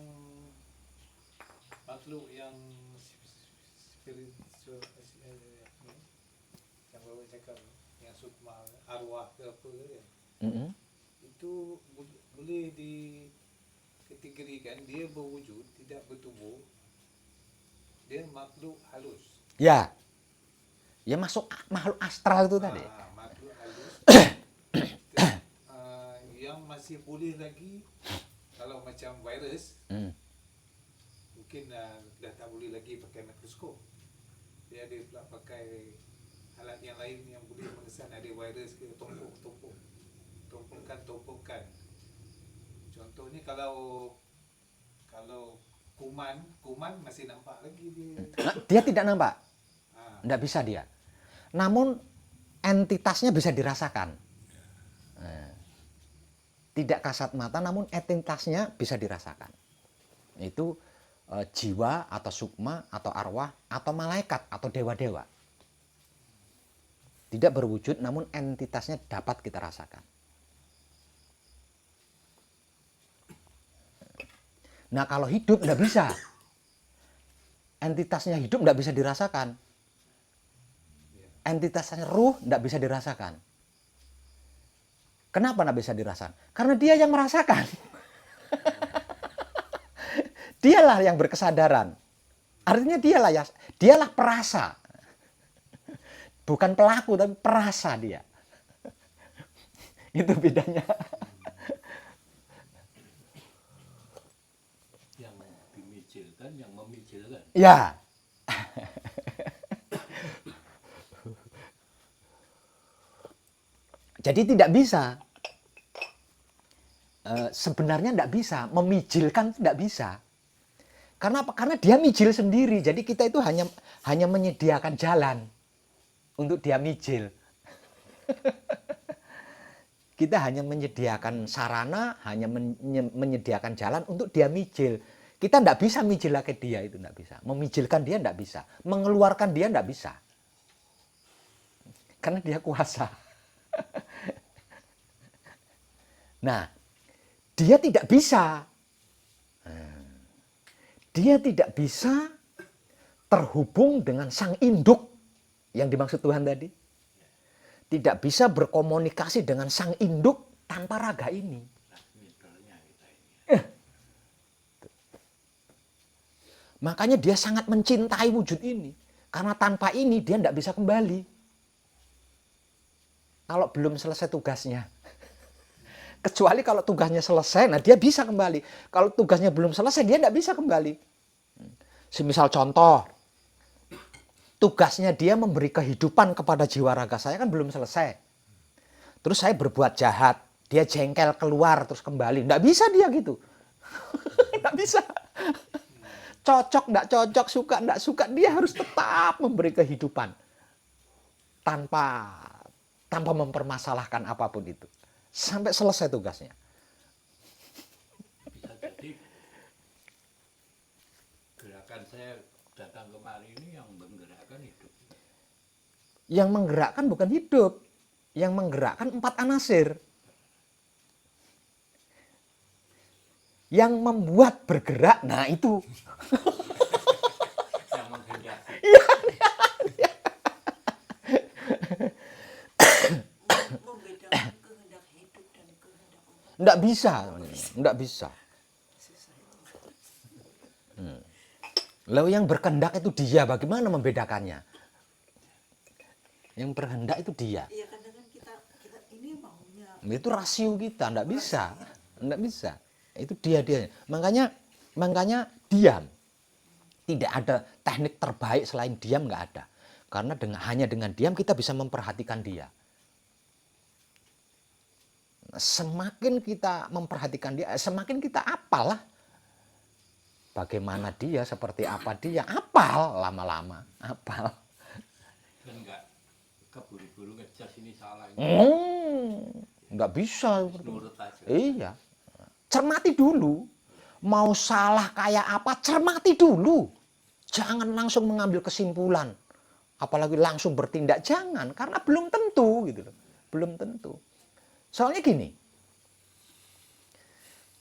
spiritual, yang bawa cakap, yang sukma, arwah ke apa ya, itu boleh dikategorikan dia berwujud, tidak bertubuh, dia makhluk halus. Ya. Ya masuk makhluk astral itu tadi. Makhluk halus. Yang masih boleh lagi kalau macam virus, mungkin dah tak boleh lagi pakai mikroskop. Dia ada pula pakai alat yang lain yang boleh mengesan ada virus ke tumpukan. Contohnya kalau kuman masih nampak lagi dia. Dia tidak nampak. Ha, Tidak bisa dia. Namun entitasnya bisa dirasakan. Tidak kasat mata namun entitasnya bisa dirasakan. Itu jiwa atau sukma atau arwah atau malaikat atau dewa-dewa. Tidak berwujud namun entitasnya dapat kita rasakan. Nah kalau hidup tidak bisa. Entitasnya hidup tidak bisa dirasakan. Entitasnya ruh tidak bisa dirasakan. Kenapa tidak bisa dirasakan? Karena dia yang merasakan. Dialah yang berkesadaran. Artinya dialah perasa. Bukan pelaku tapi perasa dia. Itu bedanya. Yang dimicilkan, yang memicilkan. Ya. Jadi tidak bisa. Sebenarnya tidak bisa. Memijilkan tidak bisa. Karena apa? Karena dia mijil sendiri. Jadi kita itu hanya menyediakan jalan untuk dia mijil. Kita hanya menyediakan sarana, hanya menyediakan jalan untuk dia mijil. Kita tidak bisa mijilake dia, itu tidak bisa. Memijilkan dia tidak bisa. Mengeluarkan dia tidak bisa. Karena dia kuasa. Nah, dia tidak bisa. Dia tidak bisa terhubung dengan sang induk yang dimaksud Tuhan tadi. Tidak bisa berkomunikasi dengan sang induk tanpa raga ini. Middle-nya kita ini. Makanya dia sangat mencintai wujud ini. Karena tanpa ini dia tidak bisa kembali. Kalau belum selesai tugasnya. Kecuali kalau tugasnya selesai, nah dia bisa kembali. Kalau tugasnya belum selesai, dia tidak bisa kembali. Semisal contoh, tugasnya dia memberi kehidupan kepada jiwa raga saya kan belum selesai. Terus saya berbuat jahat, dia jengkel keluar terus kembali. Tidak bisa dia gitu. Tidak bisa. Cocok, tidak cocok, suka, tidak suka, dia harus tetap memberi kehidupan. Tanpa mempermasalahkan apapun itu. Sampai selesai tugasnya. Bisa jadi gerakan saya datang kemari ini yang menggerakkan hidup. Yang menggerakkan bukan hidup. Yang menggerakkan 4 anasir. Yang membuat bergerak, nah itu. Yang menghendaki. Membedakan kehendak hidup dan kehendak Allah. Tidak bisa. Tidak bisa. Susah. Lalu yang berkehendak itu dia, bagaimana membedakannya? Yang berkehendak itu dia. Iya kadang kan kita ini maunya. Itu rasio kita, tidak bisa. Tidak bisa. Itu dia. Makanya diam. Tidak ada teknik terbaik selain diam, nggak ada. Karena hanya dengan diam kita bisa memperhatikan dia. Semakin kita memperhatikan dia, semakin kita apalah. Bagaimana dia, seperti apa dia, apal lama-lama. Apal. Dan enggak keburu-buru ngecas ini salah. Nggak bisa. Nurut aja. Iya. Cermati dulu. Mau salah kayak apa, cermati dulu. Jangan langsung mengambil kesimpulan. Apalagi langsung bertindak, jangan. Karena belum tentu gitu loh. Belum tentu. Soalnya gini.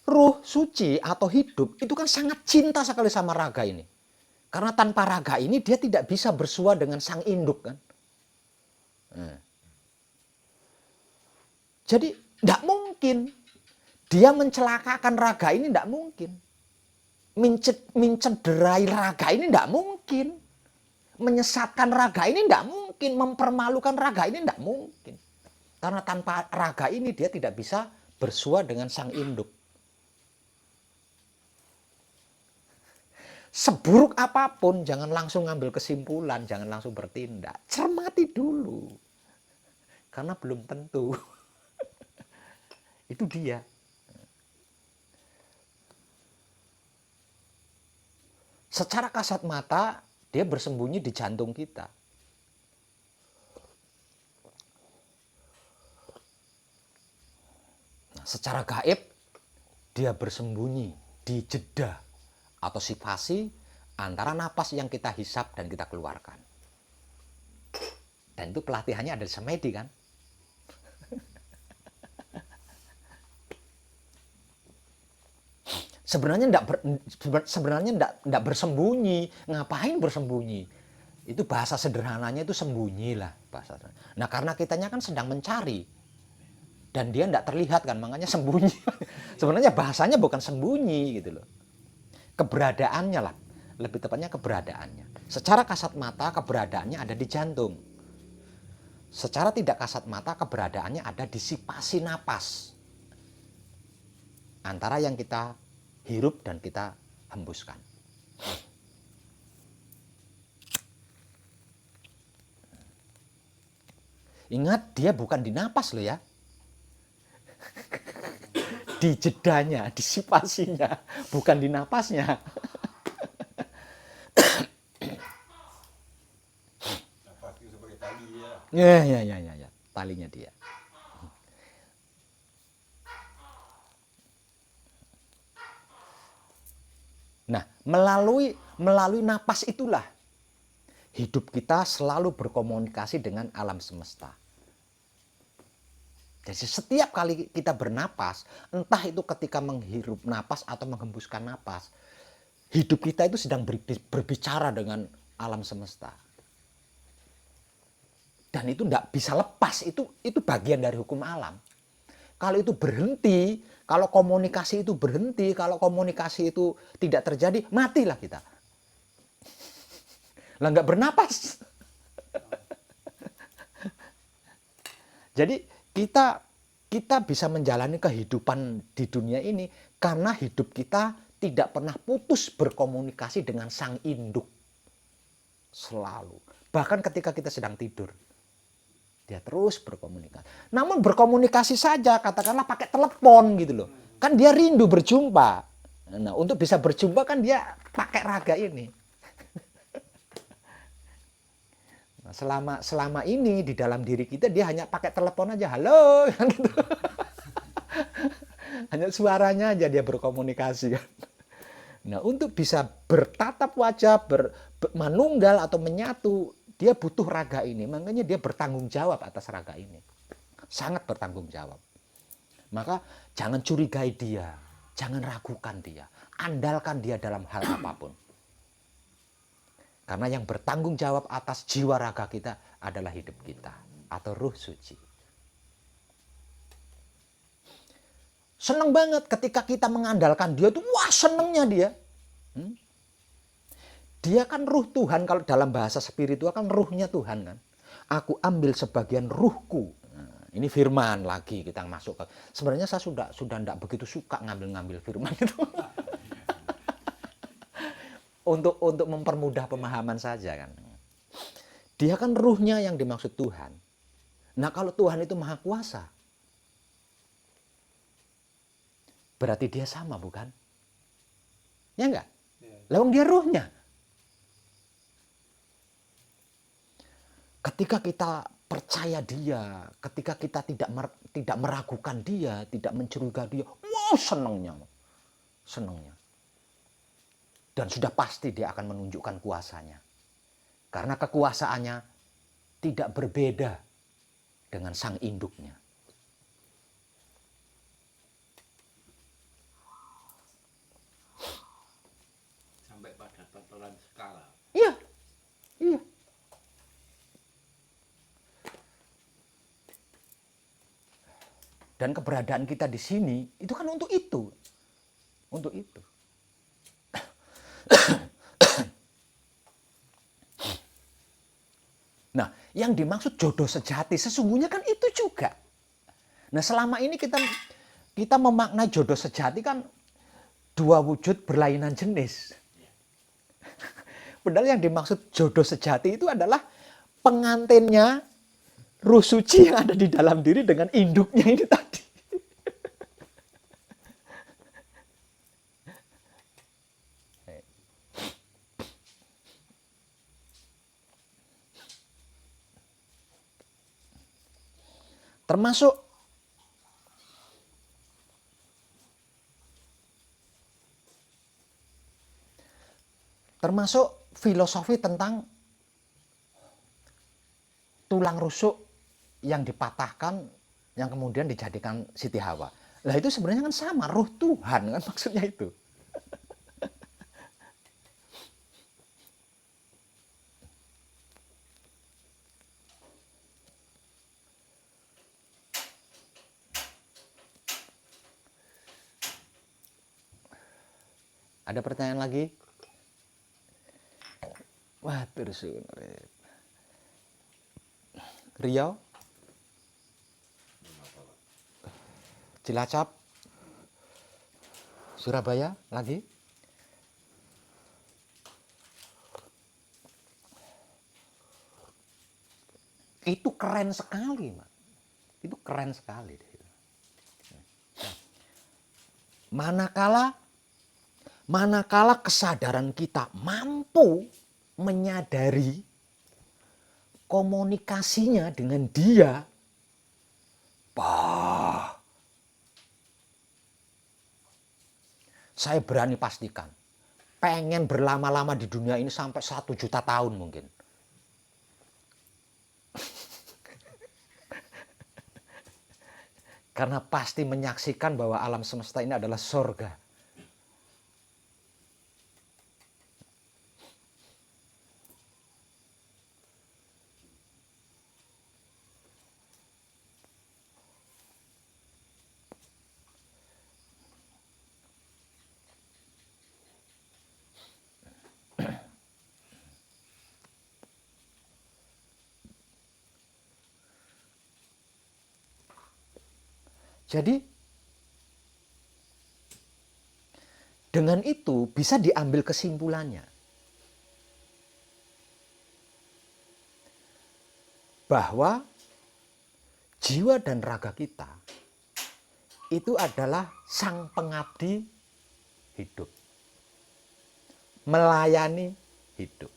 Ruh suci atau hidup itu kan sangat cinta sekali sama raga ini. Karena tanpa raga ini dia tidak bisa bersua dengan sang induk kan. Jadi tidak mungkin dia mencelakakan raga ini, tidak mungkin. Mencederai raga ini tidak mungkin. Menyesatkan raga ini tidak mungkin. Mempermalukan raga ini tidak mungkin. Karena tanpa raga ini dia tidak bisa bersua dengan sang induk. Seburuk apapun jangan langsung ngambil kesimpulan, jangan langsung bertindak. Cermati dulu. Karena belum tentu. Itu dia. Secara kasat mata, dia bersembunyi di jantung kita. Nah, secara gaib, dia bersembunyi di jeda atau sifasi antara napas yang kita hisap dan kita keluarkan. Dan itu pelatihannya ada di semedi kan. Sebenarnya enggak bersembunyi. Ngapain bersembunyi? Itu bahasa sederhananya itu sembunyi lah. Nah karena kitanya kan sedang mencari. Dan dia enggak terlihat kan, makanya sembunyi. Sebenarnya bahasanya bukan sembunyi gitu loh. Keberadaannya lah. Lebih tepatnya keberadaannya. Secara kasat mata keberadaannya ada di jantung. Secara tidak kasat mata keberadaannya ada di sipasi napas. Antara yang kita hirup dan kita hembuskan. Ingat, dia bukan di napas loh ya. Di jedanya, di sipasinya, bukan di napasnya. Napas itu sebagai tali ya. Ya, talinya dia. Nah, melalui napas itulah hidup kita selalu berkomunikasi dengan alam semesta. Jadi setiap kali kita bernapas, entah itu ketika menghirup napas atau menghembuskan napas, hidup kita itu sedang berbicara dengan alam semesta. Dan itu tidak bisa lepas, itu bagian dari hukum alam. Kalau itu berhenti, kalau komunikasi itu berhenti, kalau komunikasi itu tidak terjadi, matilah kita. Lah nggak bernapas. Jadi kita bisa menjalani kehidupan di dunia ini karena hidup kita tidak pernah putus berkomunikasi dengan sang induk. Selalu. Bahkan ketika kita sedang tidur. Dia terus berkomunikasi. Namun berkomunikasi saja, katakanlah pakai telepon gitu loh. Kan dia rindu berjumpa. Nah, untuk bisa berjumpa kan dia pakai raga ini. Nah, selama ini di dalam diri kita dia hanya pakai telepon aja, halo, gitu. Hanya suaranya aja dia berkomunikasi kan. Nah, untuk bisa bertatap wajah, manunggal atau menyatu, dia butuh raga ini. Makanya dia bertanggung jawab atas raga ini. Sangat bertanggung jawab. Maka jangan curigai dia, jangan ragukan dia. Andalkan dia dalam hal apapun. Karena yang bertanggung jawab atas jiwa raga kita adalah hidup kita atau ruh suci. Senang banget ketika kita mengandalkan dia tuh, wah senengnya dia. Dia kan ruh Tuhan, kalau dalam bahasa spiritual kan ruhnya Tuhan kan. Aku ambil sebagian ruhku. Nah, ini firman lagi kita masuk ke. Sebenarnya saya sudah tidak begitu suka ngambil firman itu. untuk mempermudah pemahaman saja kan. Dia kan ruhnya yang dimaksud Tuhan. Nah, kalau Tuhan itu maha kuasa, berarti dia sama bukan? Ya enggak? Lawang dia ruhnya. Ketika kita percaya dia, ketika kita tidak meragukan dia, tidak mencurigai dia, wow senangnya. Dan sudah pasti dia akan menunjukkan kuasanya. Karena kekuasaannya tidak berbeda dengan sang induknya. Sampai pada tataran skala. Iya. Dan keberadaan kita di sini itu kan untuk itu. Untuk itu. Nah, yang dimaksud jodoh sejati sesungguhnya kan itu juga. Nah, selama ini kita memaknai jodoh sejati kan dua wujud berlainan jenis. Padahal yang dimaksud jodoh sejati itu adalah pengantinnya ruh suci yang ada di dalam diri dengan induknya ini tadi. Termasuk filosofi tentang tulang rusuk yang dipatahkan, yang kemudian dijadikan Siti Hawa. Lah itu sebenarnya kan sama, ruh Tuhan kan maksudnya itu. Ada pertanyaan lagi? Wah, terus Riau, Cilacap, Surabaya lagi. Itu keren sekali, Mas. Itu keren sekali. Manakala kesadaran kita mampu menyadari komunikasinya dengan dia, saya berani pastikan pengen berlama-lama di dunia ini sampai 1 juta tahun mungkin. Karena pasti menyaksikan bahwa alam semesta ini adalah surga. Jadi dengan itu bisa diambil kesimpulannya bahwa jiwa dan raga kita itu adalah sang pengabdi hidup, melayani hidup.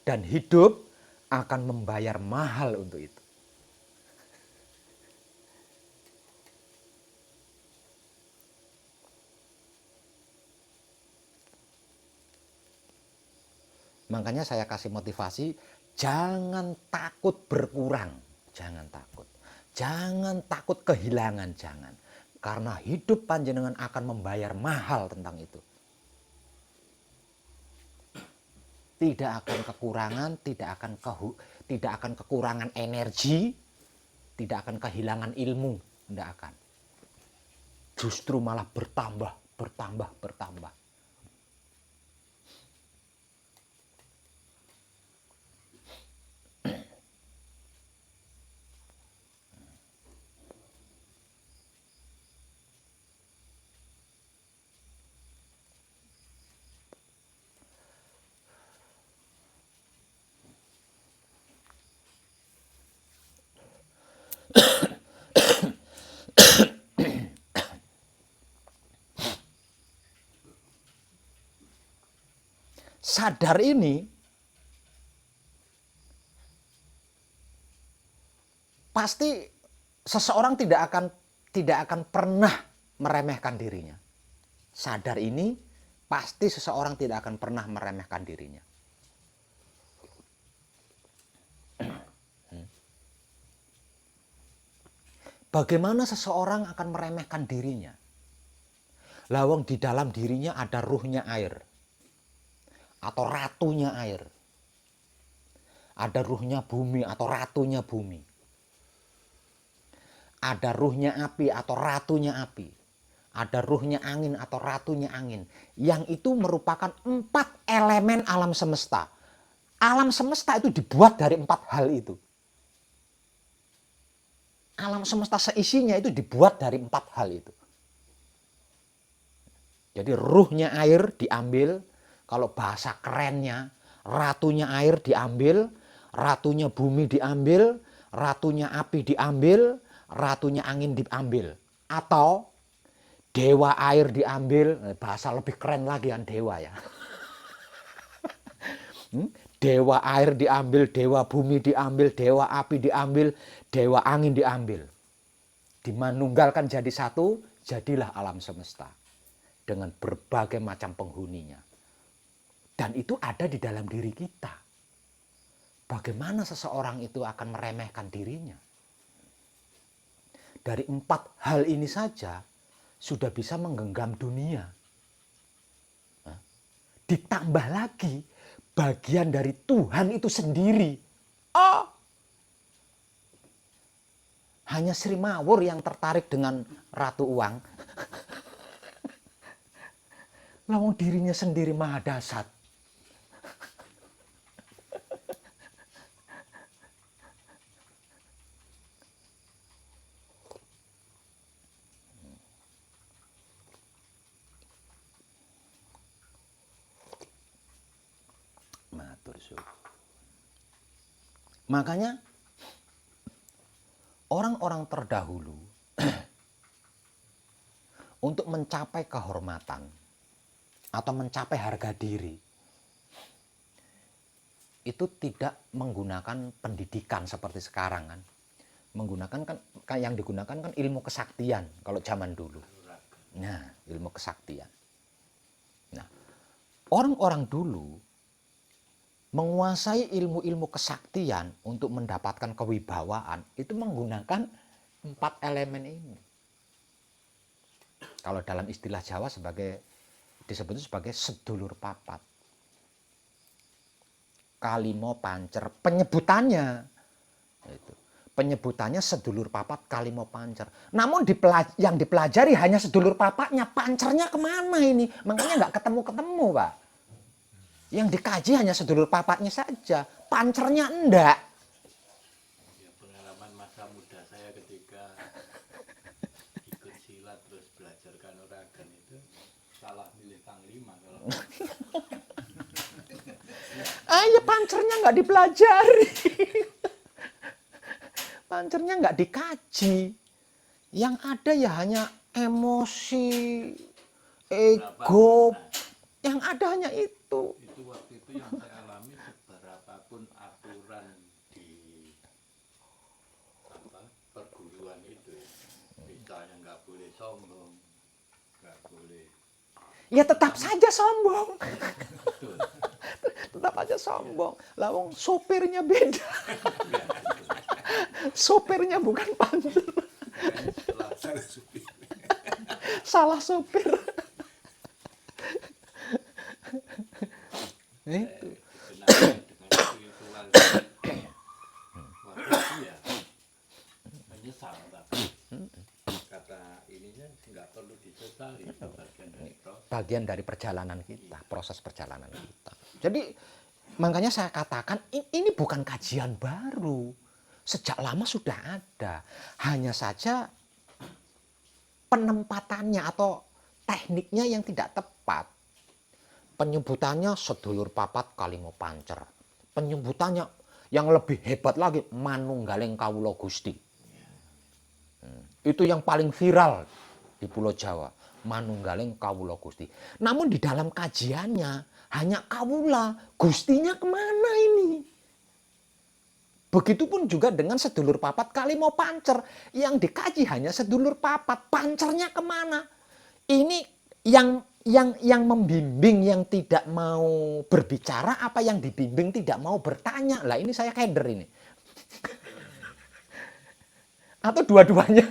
Dan hidup akan membayar mahal untuk itu. Makanya saya kasih motivasi, jangan takut berkurang, jangan takut. Jangan takut kehilangan, jangan. Karena hidup panjenengan akan membayar mahal tentang itu. Tidak akan kekurangan, tidak akan kekurangan energi, tidak akan kehilangan ilmu, tidak akan. Justru malah bertambah, bertambah, bertambah. Sadar ini pasti seseorang tidak akan pernah meremehkan dirinya. Sadar ini pasti seseorang tidak akan pernah meremehkan dirinya. Bagaimana seseorang akan meremehkan dirinya? Lawang di dalam dirinya ada ruhnya air. Atau ratunya air. Ada ruhnya bumi atau ratunya bumi. Ada ruhnya api atau ratunya api. Ada ruhnya angin atau ratunya angin. Yang itu merupakan 4 elemen alam semesta. Alam semesta itu dibuat dari 4 hal itu. Alam semesta seisinya itu dibuat dari 4 hal itu. Jadi ruhnya air diambil. Kalau bahasa kerennya, ratunya air diambil, ratunya bumi diambil, ratunya api diambil, ratunya angin diambil. Atau dewa air diambil, bahasa lebih keren lagi kan dewa ya. Dewa air diambil, dewa bumi diambil, dewa api diambil, dewa angin diambil. Dimanunggalkan jadi satu, jadilah alam semesta. Dengan berbagai macam penghuninya. Dan itu ada di dalam diri kita. Bagaimana seseorang itu akan meremehkan dirinya? Dari 4 hal ini saja sudah bisa menggenggam dunia. Ditambah lagi bagian dari Tuhan itu sendiri. Oh, hanya Sri Mawur yang tertarik dengan Ratu Uang. Lawang dirinya sendiri maha dahsyat. Makanya orang-orang terdahulu untuk mencapai kehormatan atau mencapai harga diri itu tidak menggunakan pendidikan seperti sekarang kan. Menggunakan kan yang digunakan kan ilmu kesaktian kalau zaman dulu. Nah, ilmu kesaktian. Nah, orang-orang dulu menguasai ilmu-ilmu kesaktian untuk mendapatkan kewibawaan itu menggunakan 4 elemen ini. Kalau dalam istilah Jawa disebut sebagai sedulur papat. Kalimo pancer, penyebutannya itu. Penyebutannya sedulur papat kalimo pancer. Namun yang dipelajari hanya sedulur papatnya, pancernya kemana ini? Makanya nggak ketemu-ketemu, Pak. Yang dikaji hanya sedulur papatnya saja, pancernya enggak. Ya, pengalaman masa muda saya ketika ikut silat terus belajar kanuragan itu salah milih panglima kalau Ya pancernya nggak dipelajari. Pancernya nggak dikaji. Yang ada ya hanya emosi, ego. Yang ada hanya itu. itu waktu itu yang saya alami seberapapun aturan di perguruan itu, misalnya nggak boleh sombong, nggak boleh Ya tetap saja sombong. betul. Tetap aja sombong. Lawang sopirnya beda. Sopirnya bukan pancer. Setelah Salah supir. Salah sopir. Itu. dikenal dengan spiritual waktu itu ya menyesal, tapi kata ininya nggak perlu disesali, itu bagian dari proses. Bagian dari perjalanan kita, proses perjalanan kita. Jadi makanya saya katakan ini bukan kajian baru. Sejak lama sudah ada. Hanya saja penempatannya atau tekniknya yang tidak tepat. Penyebutannya sedulur papat kalimo pancer. Penyebutannya yang lebih hebat lagi, manunggaling kawula Gusti. Itu yang paling viral di Pulau Jawa. Manunggaling kawula Gusti. Namun di dalam kajiannya hanya kawula. Gustinya kemana ini? Begitupun juga dengan sedulur papat kalimo pancer. Yang dikaji hanya sedulur papat. Pancernya kemana? Ini yang membimbing yang tidak mau berbicara, apa yang dibimbing tidak mau bertanya. Lah ini saya keder ini. Atau dua-duanya.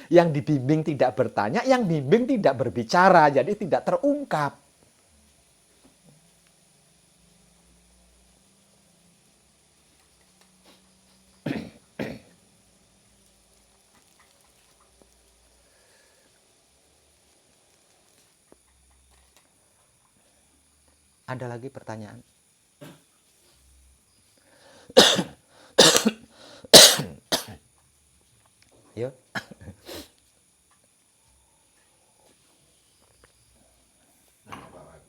Yang dibimbing tidak bertanya, yang bimbing tidak berbicara. Jadi tidak terungkap. Ada lagi pertanyaan? Yuk. Nah, Pak,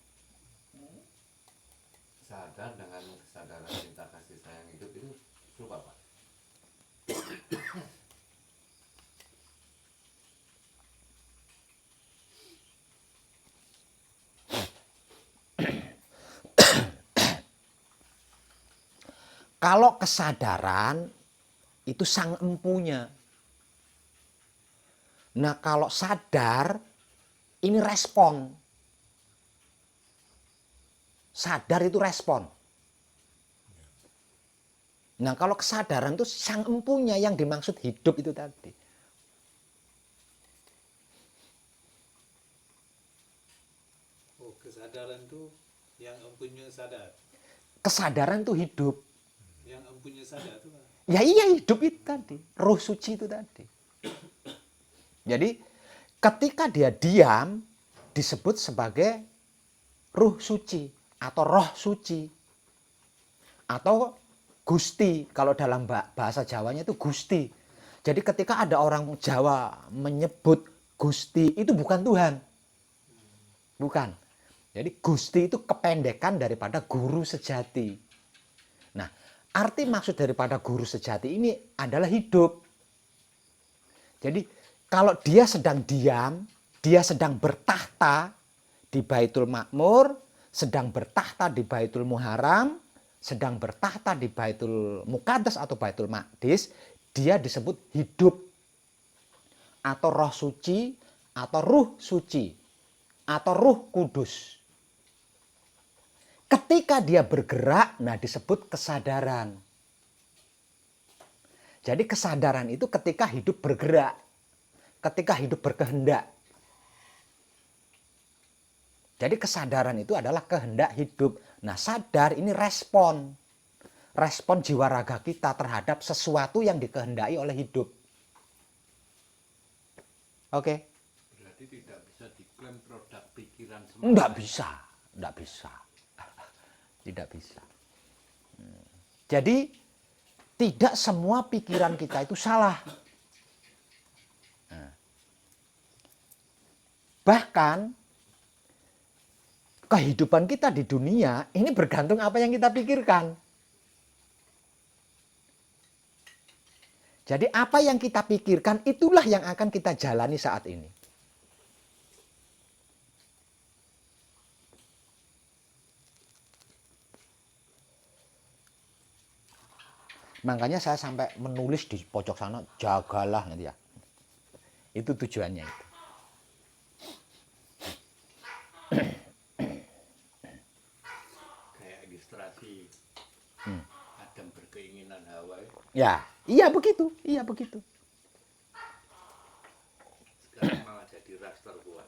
sadar dengan kesadaran cinta kasih sayang hidup itu suka, Pak. Kalau kesadaran itu sang empunya. Nah kalau sadar ini respon. Sadar itu respon. Nah kalau kesadaran itu sang empunya, yang dimaksud hidup itu tadi. Oh, kesadaran tuh yang empunya sadar. Kesadaran itu hidup. Yang empunya sadar tuh apa? Ya iya, hidup itu tadi. Roh suci itu tadi. Jadi ketika dia diam disebut sebagai ruh suci atau roh suci. Atau Gusti, kalau dalam bahasa Jawanya itu Gusti. Jadi ketika ada orang Jawa menyebut Gusti, itu bukan Tuhan. Bukan. Jadi Gusti itu kependekan daripada guru sejati. Nah, arti maksud daripada guru sejati ini adalah hidup. Jadi kalau dia sedang diam, dia sedang bertahta di Baitul Makmur, sedang bertahta di Baitul Muharram, sedang bertahta di Baitul Muqaddas atau Baitul Maqdis, dia disebut hidup atau roh suci atau Ruh Suci atau Ruh Kudus. Ketika dia bergerak, nah disebut kesadaran. Jadi kesadaran itu ketika hidup bergerak, ketika hidup berkehendak. Jadi kesadaran itu adalah kehendak hidup. Nah, sadar ini respon. Respon jiwa raga kita terhadap sesuatu yang dikehendaki oleh hidup. Oke? Berarti tidak bisa diklaim produk pikiran semata. Enggak bisa. Tidak bisa. Jadi, tidak semua pikiran kita itu salah. Bahkan, kehidupan kita di dunia ini bergantung apa yang kita pikirkan. Jadi apa yang kita pikirkan itulah yang akan kita jalani saat ini. Makanya saya sampai menulis di pojok sana, jagalah gitu ya. Itu tujuannya itu. Kayak ilustrasi Adam berkeinginan Hawa. Ya, iya begitu. Sekarang malah jadi raster buat.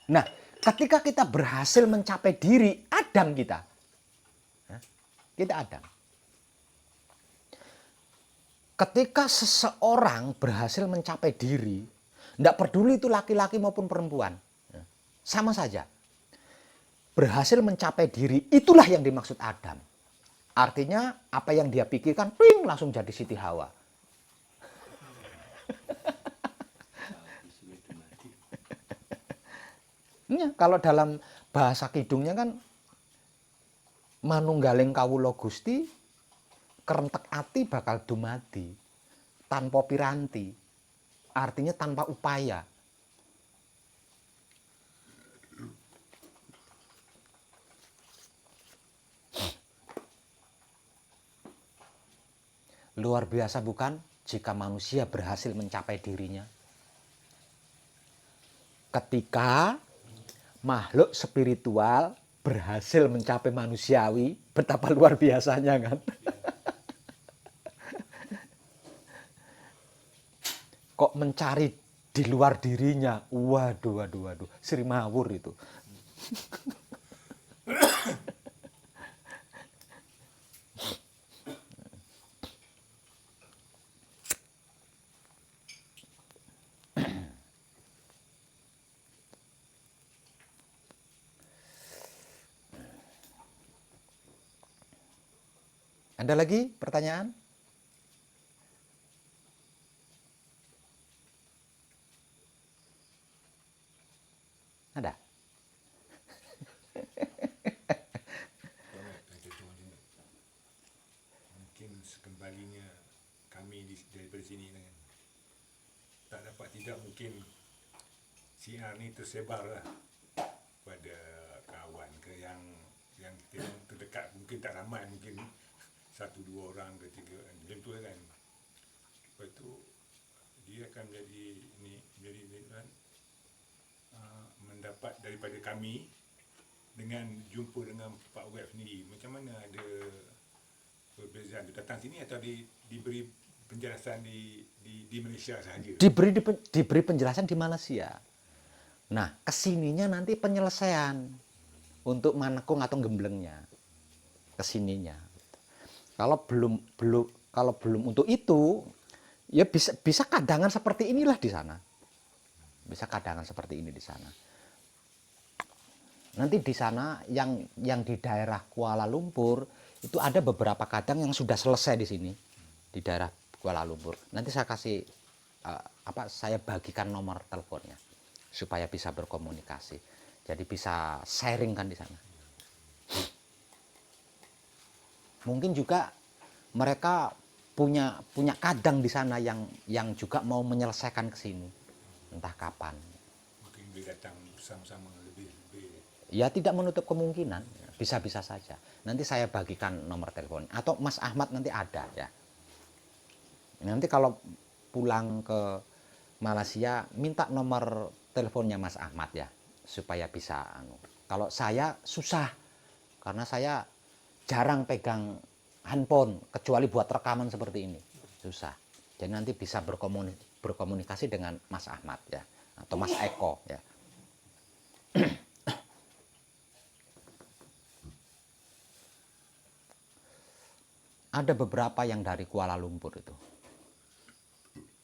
Nah, ketika kita berhasil mencapai diri, Adam kita. Kita Adam. Ketika seseorang berhasil mencapai diri, tidak peduli itu laki-laki maupun perempuan, sama saja. Berhasil mencapai diri, itulah yang dimaksud Adam. Artinya apa yang dia pikirkan, ping, langsung jadi Siti Hawa. Ya, kalau dalam bahasa kidungnya kan, manunggaling kawula Gusti, kerentek ati bakal dumadi tanpa piranti, artinya tanpa upaya. Luar biasa bukan jika manusia berhasil mencapai dirinya? Ketika makhluk spiritual berhasil mencapai manusiawi, betapa luar biasanya kan? Kok mencari di luar dirinya? Waduh, Sri Mawur itu. Ada lagi pertanyaan? Ada? Mungkin sekembalinya kami daripada sini kan, tak dapat tidak mungkin siar ni tersebar lah pada kawan ke yang terdekat, mungkin tak ramai, mungkin 1-2 orang ke 3 macam tu kan. Lepas tu dia akan menjadi mendapat daripada kami dengan jumpa dengan Pak Web sendiri, macam mana ada perbezaan tu, datang sini atau diberi penjelasan di Malaysia sahaja? Diberi penjelasan di Malaysia. Nah, kesininya nanti penyelesaian untuk manekung atau gemblengnya. Kesininya. Kalau belum untuk itu, ya bisa kadangan seperti inilah di sana. Bisa kadangan seperti ini di sana. Nanti di sana yang di daerah Kuala Lumpur itu ada beberapa kadang yang sudah selesai di sini di daerah Kuala Lumpur. Nanti saya kasih saya bagikan nomor teleponnya supaya bisa berkomunikasi. Jadi bisa sharing kan di sana. Mungkin juga mereka punya kadang di sana yang juga mau menyelesaikan ke sini. Entah kapan. Mungkin boleh datang bersama-sama lebih. Ya tidak menutup kemungkinan, bisa-bisa saja. Nanti saya bagikan nomor telepon atau Mas Ahmad nanti ada ya. Nanti kalau pulang ke Malaysia minta nomor teleponnya Mas Ahmad ya supaya bisa kalau saya susah karena saya jarang pegang handphone kecuali buat rekaman seperti ini susah jadi nanti bisa berkomunikasi dengan Mas Ahmad ya atau Mas Eko ya. Ada beberapa yang dari Kuala Lumpur itu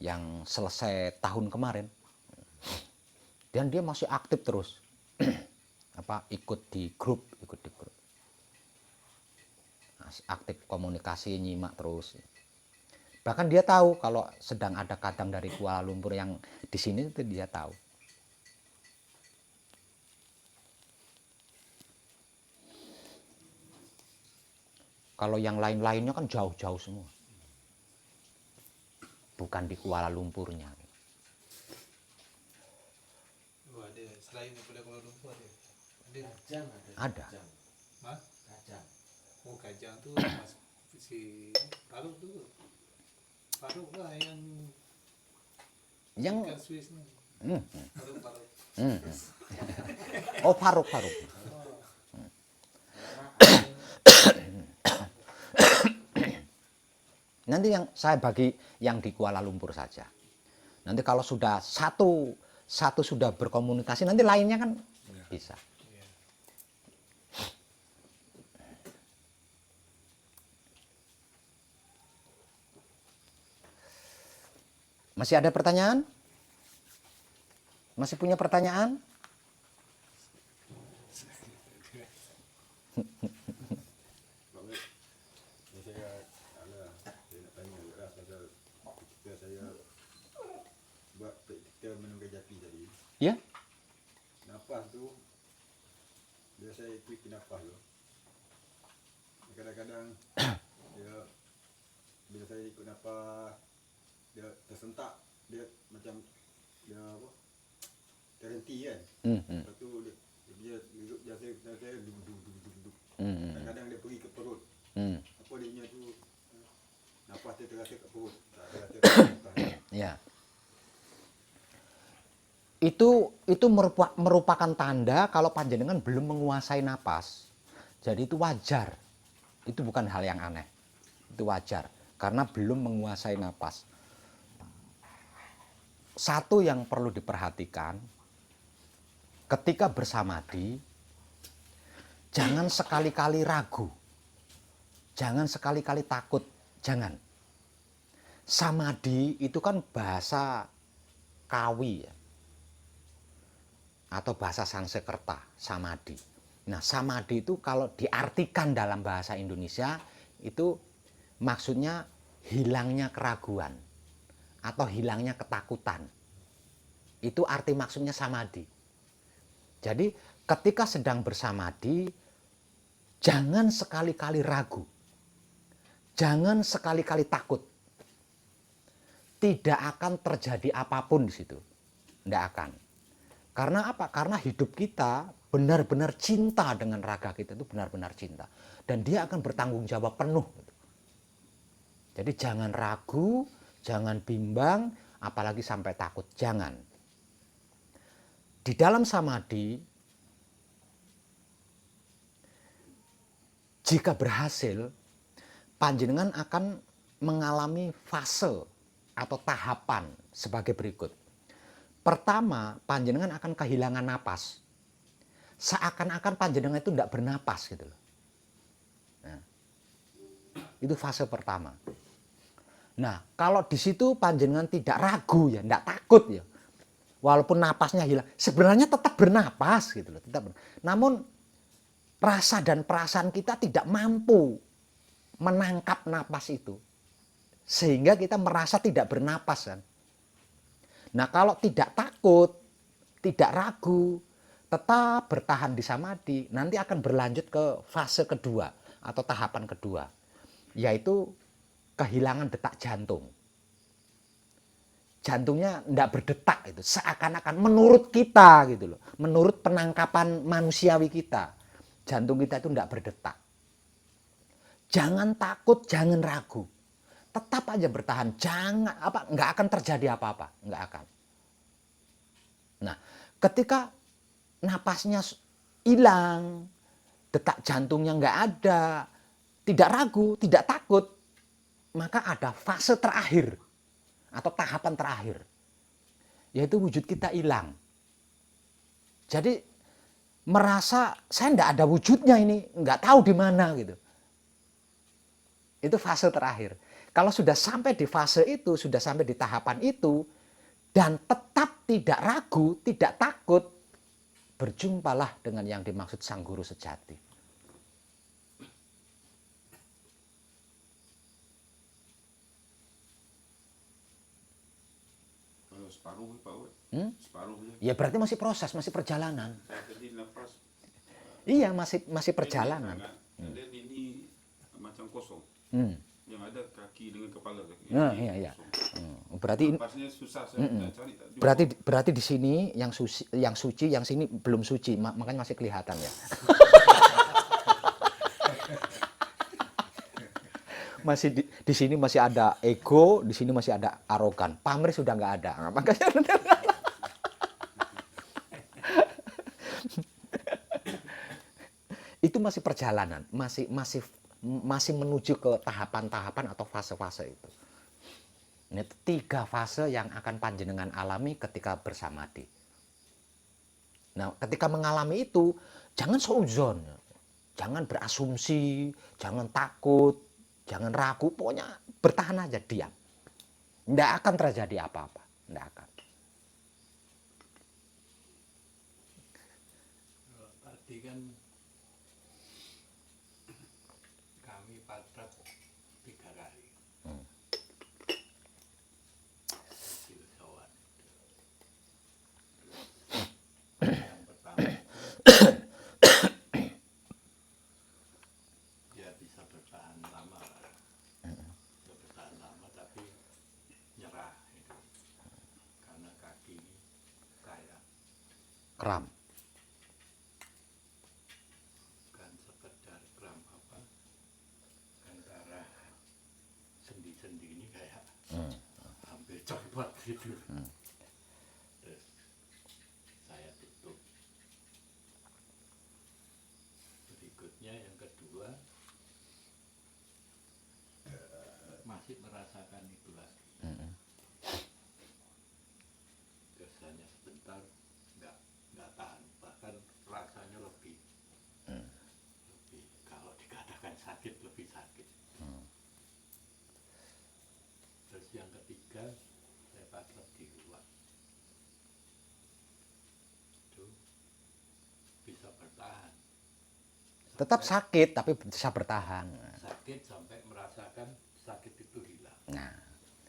yang selesai tahun kemarin dan dia masih aktif terus ikut di grup aktif komunikasi nyimak terus bahkan dia tahu kalau sedang ada kadang dari Kuala Lumpur yang di sini itu dia tahu. Kalau yang lain-lainnya kan jauh-jauh semua bukan di Kuala Lumpurnya. Oh, ada selain daripada Kuala Lumpur ada. Kajang Ada. Hah? Kajang. Oh, Kajang tu mas, si Faruk tu. Faruk lah yang ikan Swiss ni. Faruk. Oh Faruk nanti yang saya bagi yang di Kuala Lumpur saja. Nanti kalau sudah satu sudah berkomunikasi, nanti lainnya kan bisa. Masih ada pertanyaan? Masih punya pertanyaan? Kita menunggu jati tadi. Ya? Nafas tu dia saya ikut nafas tu. Kadang-kadang dia bila saya ikut nafas dia tersentak, dia macam dia apa? Terhenti kan. Lepas tu dia saya duduk. Kadang-kadang dia pergi ke perut. Apa dia punya tu nafas dia terasa kat perut. Tak terasa kat nafas. Ya. Itu merupakan tanda kalau panjenengan belum menguasai napas. Jadi itu wajar. Itu bukan hal yang aneh. Itu wajar karena belum menguasai napas. Satu yang perlu diperhatikan ketika bersamadhi, jangan sekali-kali ragu. Jangan sekali-kali takut, jangan. Samadhi itu kan bahasa Kawi ya. Atau bahasa Sanskerta, samadhi. Nah, samadhi itu kalau diartikan dalam bahasa Indonesia itu maksudnya hilangnya keraguan atau hilangnya ketakutan. Itu arti maksudnya samadhi. Jadi, ketika sedang bersamadhi, jangan sekali-kali ragu. Jangan sekali-kali takut. Tidak akan terjadi apapun di situ. Tidak akan. Karena apa? Karena hidup kita benar-benar cinta dengan raga kita itu benar-benar cinta. Dan dia akan bertanggung jawab penuh. Jadi jangan ragu, jangan bimbang, apalagi sampai takut. Jangan. Di dalam samadhi, jika berhasil, panjenengan akan mengalami fase atau tahapan sebagai berikut. Pertama, panjenengan akan kehilangan napas. Seakan-akan panjenengan itu tidak bernapas gitu loh. Nah, itu fase pertama. Nah, kalau di situ panjenengan tidak ragu ya, tidak takut ya. Walaupun napasnya hilang, sebenarnya tetap bernapas gitu loh, Namun rasa dan perasaan kita tidak mampu menangkap napas itu. Sehingga kita merasa tidak bernapas kan. Nah, kalau tidak takut, tidak ragu, tetap bertahan di samadhi, nanti akan berlanjut ke fase kedua atau tahapan kedua, yaitu kehilangan detak jantung. Jantungnya tidak berdetak itu, seakan-akan menurut kita gitu loh, menurut penangkapan manusiawi kita, jantung kita itu tidak berdetak. Jangan takut, jangan ragu. Tetap aja bertahan, nggak akan terjadi apa-apa, nggak akan. Nah, ketika napasnya hilang, detak jantungnya nggak ada, tidak ragu, tidak takut, maka ada fase terakhir atau tahapan terakhir, yaitu wujud kita hilang. Jadi merasa saya nggak ada wujudnya ini, nggak tahu di mana gitu. Itu fase terakhir. Kalau sudah sampai di fase itu, sudah sampai di tahapan itu, dan tetap tidak ragu, tidak takut, berjumpalah dengan yang dimaksud sang guru sejati. Kalau separuh Pak Wet. Separuhnya. Ya berarti masih proses, masih perjalanan. Saya tadi nafas Iya, masih perjalanan. dan ini macam kosong. Hmm. Yang ada kaki dengan kepala. Nah, Ini iya. kosong. Berarti Napasnya susah saya nak cari tak jumpa. berarti di sini yang suci, yang sini belum suci, makanya masih kelihatan ya. Masih di sini masih ada ego, di sini masih ada arogan. Pamrih sudah nggak ada. Makanya itu masih perjalanan, masih menuju ke tahapan-tahapan atau fase-fase itu. Ini 3 fase yang akan panjenengan alami ketika bersamadhi. Nah, ketika mengalami itu, jangan suudzon, jangan berasumsi, jangan takut, jangan ragu, pokoknya bertahan aja, diam. Tidak akan terjadi apa-apa, tidak akan. Tadi kan kami patrat 3 kali. Filsafat. Yang pertama ya bisa bertahan lama, bisa bertahan lama tapi nyerah itu. Karena kaki ini kayak Kram. bukan sekedar kram apa, antara sendi-sendi ini kayak hampir copot gitu. Terus saya tutup. Berikutnya yang kedua masih merasakan itu lagi. Terus hanya sebentar nggak tahan, bahkan rasanya lebih kalau dikatakan sakit lebih sakit. Terus yang ketiga saya patrat di luar, itu bisa bertahan. Tetap sakit, tapi bisa bertahan. Sakit sampai merasakan sakit itu hilang. Nah,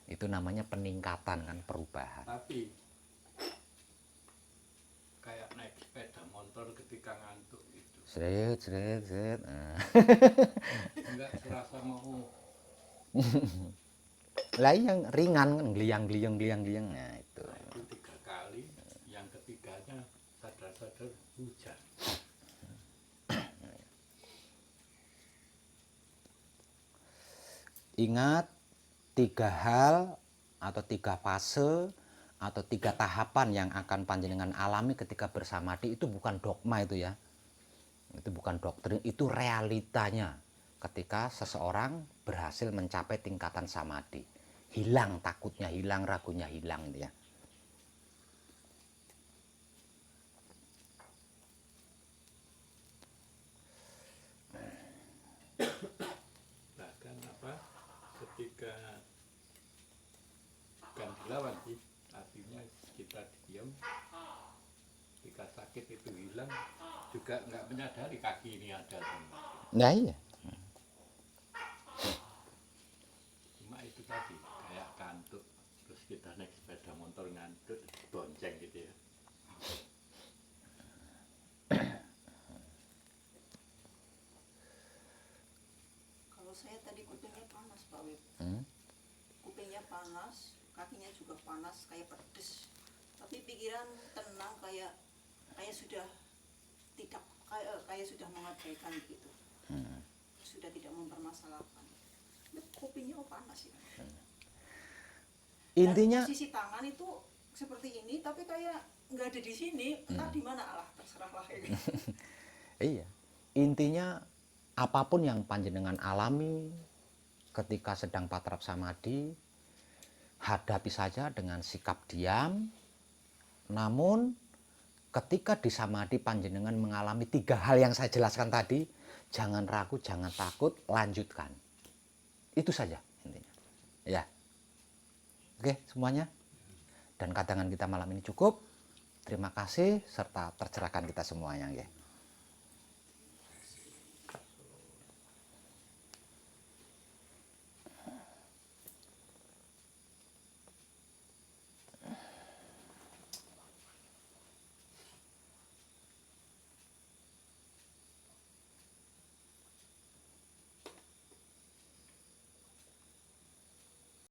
itu namanya peningkatan kan, perubahan. Tapi kayak naik sepeda motor ketika ngantuk gitu, Seret. Nah. nggak serasa mau. Lah yang ringan kan, geliang. Nah, itu. Nah, itu 3 kali. Yang ketiganya sadar-sadar hujan. Ingat 3 hal atau 3 fase atau 3 tahapan yang akan panjenengan alami ketika bersamadhi itu bukan dogma itu ya. Itu bukan doktrin, itu realitanya ketika seseorang berhasil mencapai tingkatan samadhi. Hilang takutnya, hilang ragunya, hilang gitu ya. Bahkan apa, ketika bukan dilawan sih, artinya kita diam, ketika sakit itu hilang juga nggak menyadari kaki ini ada. Nah iya. Cuma itu tadi kayak kantuk, terus kita naik sepeda motor ngantuk bonceng gitu ya. Kalau saya tadi kupingnya panas Pak Wib. Hmm? Kupingnya panas, kakinya juga panas kayak pedes. Tapi pikiran tenang kayak sudah tidak kayak sudah mengabaikan gitu. Sudah tidak mempermasalahkan. Kupingnya panas ya. Intinya Dan posisi tangan itu seperti ini tapi kayak nggak ada di sini, entah di mana Allah, terserahlah ya. Iya. Intinya apapun yang panjenengan alami ketika sedang patrap samadhi, hadapi saja dengan sikap diam. Namun ketika di samadhi panjenengan mengalami 3 hal yang saya jelaskan tadi, jangan ragu, jangan takut, lanjutkan. Itu saja intinya. Ya. Oke, semuanya. Dan kadangan kita malam ini cukup. Terima kasih serta tercerahkan kita semuanya, ya.